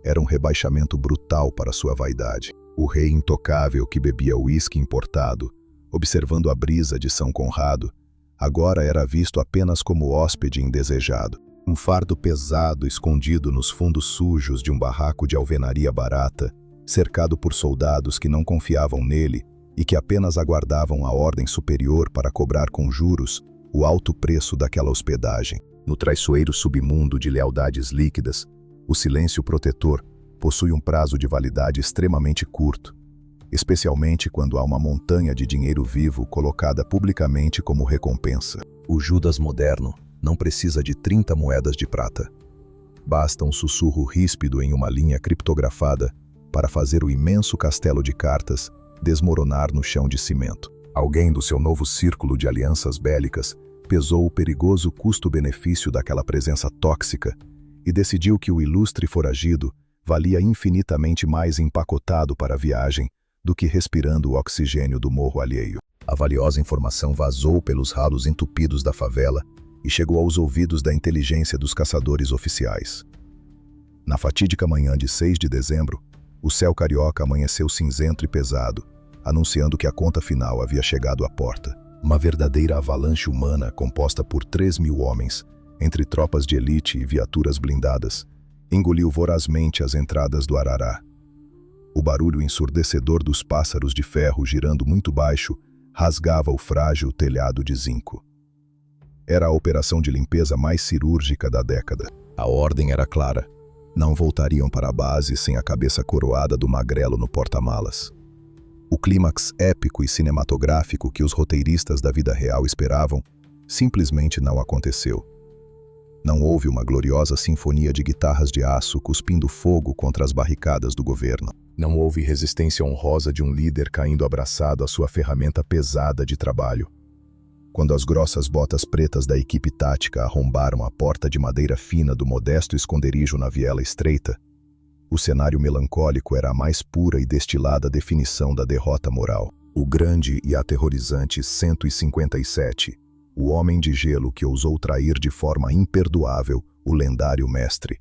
Era um rebaixamento brutal para sua vaidade. O rei intocável que bebia uísque importado, observando a brisa de São Conrado, agora era visto apenas como hóspede indesejado. Um fardo pesado escondido nos fundos sujos de um barraco de alvenaria barata, cercado por soldados que não confiavam nele e que apenas aguardavam a ordem superior para cobrar com juros o alto preço daquela hospedagem. No traiçoeiro submundo de lealdades líquidas, o silêncio protetor possui um prazo de validade extremamente curto, especialmente quando há uma montanha de dinheiro vivo colocada publicamente como recompensa. O Judas moderno não precisa de 30 moedas de prata. Basta um sussurro ríspido em uma linha criptografada para fazer o imenso castelo de cartas desmoronar no chão de cimento. Alguém do seu novo círculo de alianças bélicas pesou o perigoso custo-benefício daquela presença tóxica e decidiu que o ilustre foragido valia infinitamente mais empacotado para a viagem do que respirando o oxigênio do morro alheio. A valiosa informação vazou pelos ralos entupidos da favela e chegou aos ouvidos da inteligência dos caçadores oficiais. Na fatídica manhã de 6 de dezembro, o céu carioca amanheceu cinzento e pesado, anunciando que a conta final havia chegado à porta. Uma verdadeira avalanche humana composta por 3.000 homens, entre tropas de elite e viaturas blindadas, engoliu vorazmente as entradas do Arará. O barulho ensurdecedor dos pássaros de ferro girando muito baixo rasgava o frágil telhado de zinco. Era a operação de limpeza mais cirúrgica da década. A ordem era clara. Não voltariam para a base sem a cabeça coroada do magrelo no porta-malas. O clímax épico e cinematográfico que os roteiristas da vida real esperavam simplesmente não aconteceu. Não houve uma gloriosa sinfonia de guitarras de aço cuspindo fogo contra as barricadas do governo. Não houve resistência honrosa de um líder caindo abraçado à sua ferramenta pesada de trabalho. Quando as grossas botas pretas da equipe tática arrombaram a porta de madeira fina do modesto esconderijo na viela estreita, o cenário melancólico era a mais pura e destilada definição da derrota moral. O grande e aterrorizante 157, o homem de gelo que ousou trair de forma imperdoável o lendário mestre,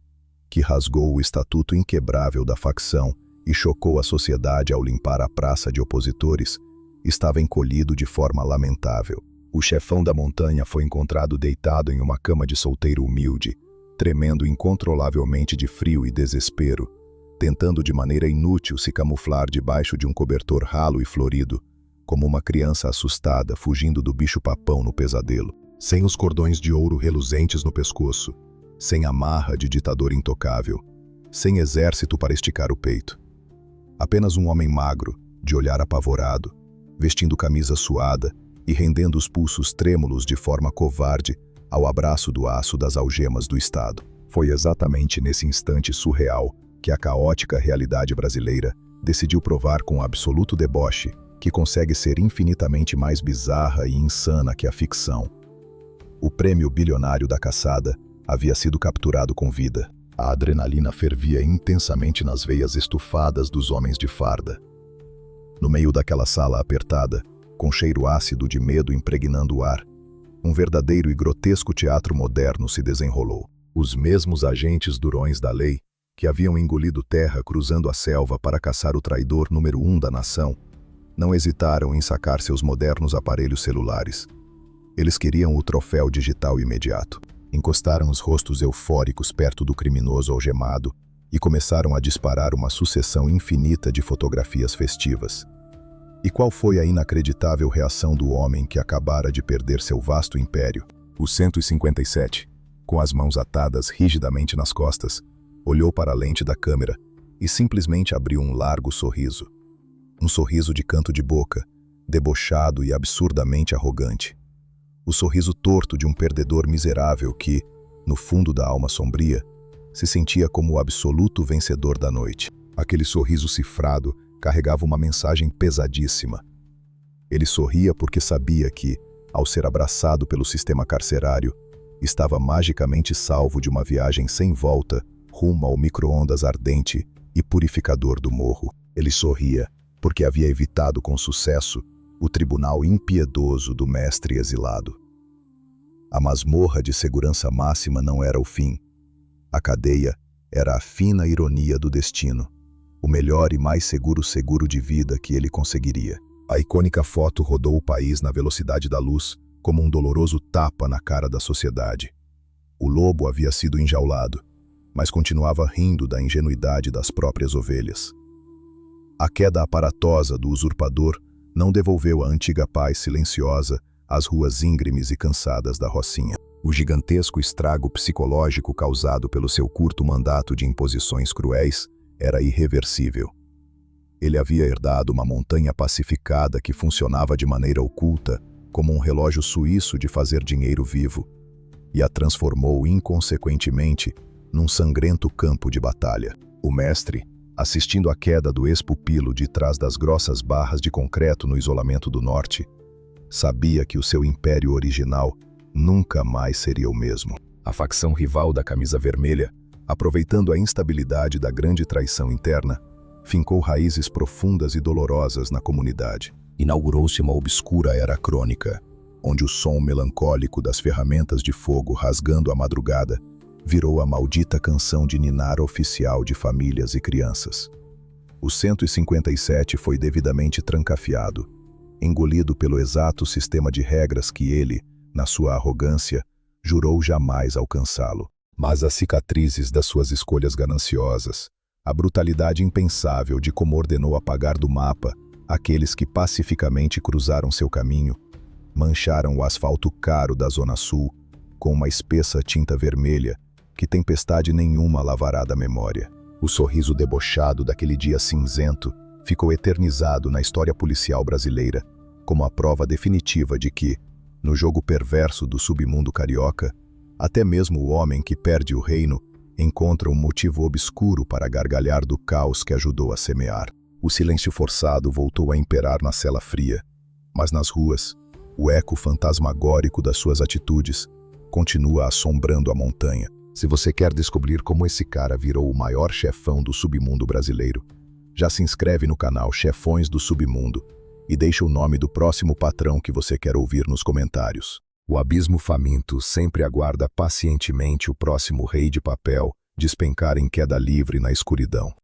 que rasgou o estatuto inquebrável da facção e chocou a sociedade ao limpar a praça de opositores, estava encolhido de forma lamentável. O chefão da montanha foi encontrado deitado em uma cama de solteiro humilde, tremendo incontrolavelmente de frio e desespero, tentando de maneira inútil se camuflar debaixo de um cobertor ralo e florido, como uma criança assustada fugindo do bicho-papão no pesadelo. Sem os cordões de ouro reluzentes no pescoço, sem a marra de ditador intocável, sem exército para esticar o peito. Apenas um homem magro, de olhar apavorado, vestindo camisa suada e rendendo os pulsos trêmulos de forma covarde ao abraço do aço das algemas do Estado. Foi exatamente nesse instante surreal que a caótica realidade brasileira decidiu provar com absoluto deboche que consegue ser infinitamente mais bizarra e insana que a ficção. O prêmio bilionário da caçada havia sido capturado com vida. A adrenalina fervia intensamente nas veias estufadas dos homens de farda. No meio daquela sala apertada, com cheiro ácido de medo impregnando o ar, um verdadeiro e grotesco teatro moderno se desenrolou. Os mesmos agentes durões da lei, que haviam engolido terra cruzando a selva para caçar o traidor número 1 da nação, não hesitaram em sacar seus modernos aparelhos celulares. Eles queriam o troféu digital imediato. Encostaram os rostos eufóricos perto do criminoso algemado e começaram a disparar uma sucessão infinita de fotografias festivas. E qual foi a inacreditável reação do homem que acabara de perder seu vasto império? O 157, com as mãos atadas rigidamente nas costas, olhou para a lente da câmera e simplesmente abriu um largo sorriso. Um sorriso de canto de boca, debochado e absurdamente arrogante. O sorriso torto de um perdedor miserável que, no fundo da alma sombria, se sentia como o absoluto vencedor da noite. Aquele sorriso cifrado carregava uma mensagem pesadíssima. Ele sorria porque sabia que, ao ser abraçado pelo sistema carcerário, estava magicamente salvo de uma viagem sem volta rumo ao micro-ondas ardente e purificador do morro. Ele sorria porque havia evitado com sucesso o tribunal impiedoso do mestre exilado. A masmorra de segurança máxima não era o fim. A cadeia era a fina ironia do destino, o melhor e mais seguro de vida que ele conseguiria. A icônica foto rodou o país na velocidade da luz, como um doloroso tapa na cara da sociedade. O lobo havia sido enjaulado, mas continuava rindo da ingenuidade das próprias ovelhas. A queda aparatosa do usurpador não devolveu a antiga paz silenciosa às ruas íngremes e cansadas da Rocinha. O gigantesco estrago psicológico causado pelo seu curto mandato de imposições cruéis era irreversível. Ele havia herdado uma montanha pacificada que funcionava de maneira oculta, como um relógio suíço de fazer dinheiro vivo, e a transformou inconsequentemente num sangrento campo de batalha. O mestre, assistindo à queda do ex-pupilo de trás das grossas barras de concreto no isolamento do norte, sabia que o seu império original nunca mais seria o mesmo. A facção rival da camisa vermelha, aproveitando a instabilidade da grande traição interna, fincou raízes profundas e dolorosas na comunidade. Inaugurou-se uma obscura era crônica, onde o som melancólico das ferramentas de fogo rasgando a madrugada virou a maldita canção de ninar oficial de famílias e crianças. O 157 foi devidamente trancafiado, engolido pelo exato sistema de regras que ele, na sua arrogância, jurou jamais alcançá-lo. Mas as cicatrizes das suas escolhas gananciosas, a brutalidade impensável de como ordenou apagar do mapa aqueles que pacificamente cruzaram seu caminho, mancharam o asfalto caro da Zona Sul com uma espessa tinta vermelha que tempestade nenhuma lavará da memória. O sorriso debochado daquele dia cinzento ficou eternizado na história policial brasileira como a prova definitiva de que, no jogo perverso do submundo carioca, até mesmo o homem que perde o reino encontra um motivo obscuro para gargalhar do caos que ajudou a semear. O silêncio forçado voltou a imperar na cela fria, mas nas ruas, o eco fantasmagórico das suas atitudes continua assombrando a montanha. Se você quer descobrir como esse cara virou o maior chefão do submundo brasileiro, já se inscreve no canal Chefões do Submundo e deixa o nome do próximo patrão que você quer ouvir nos comentários. O abismo faminto sempre aguarda pacientemente o próximo rei de papel despencar em queda livre na escuridão.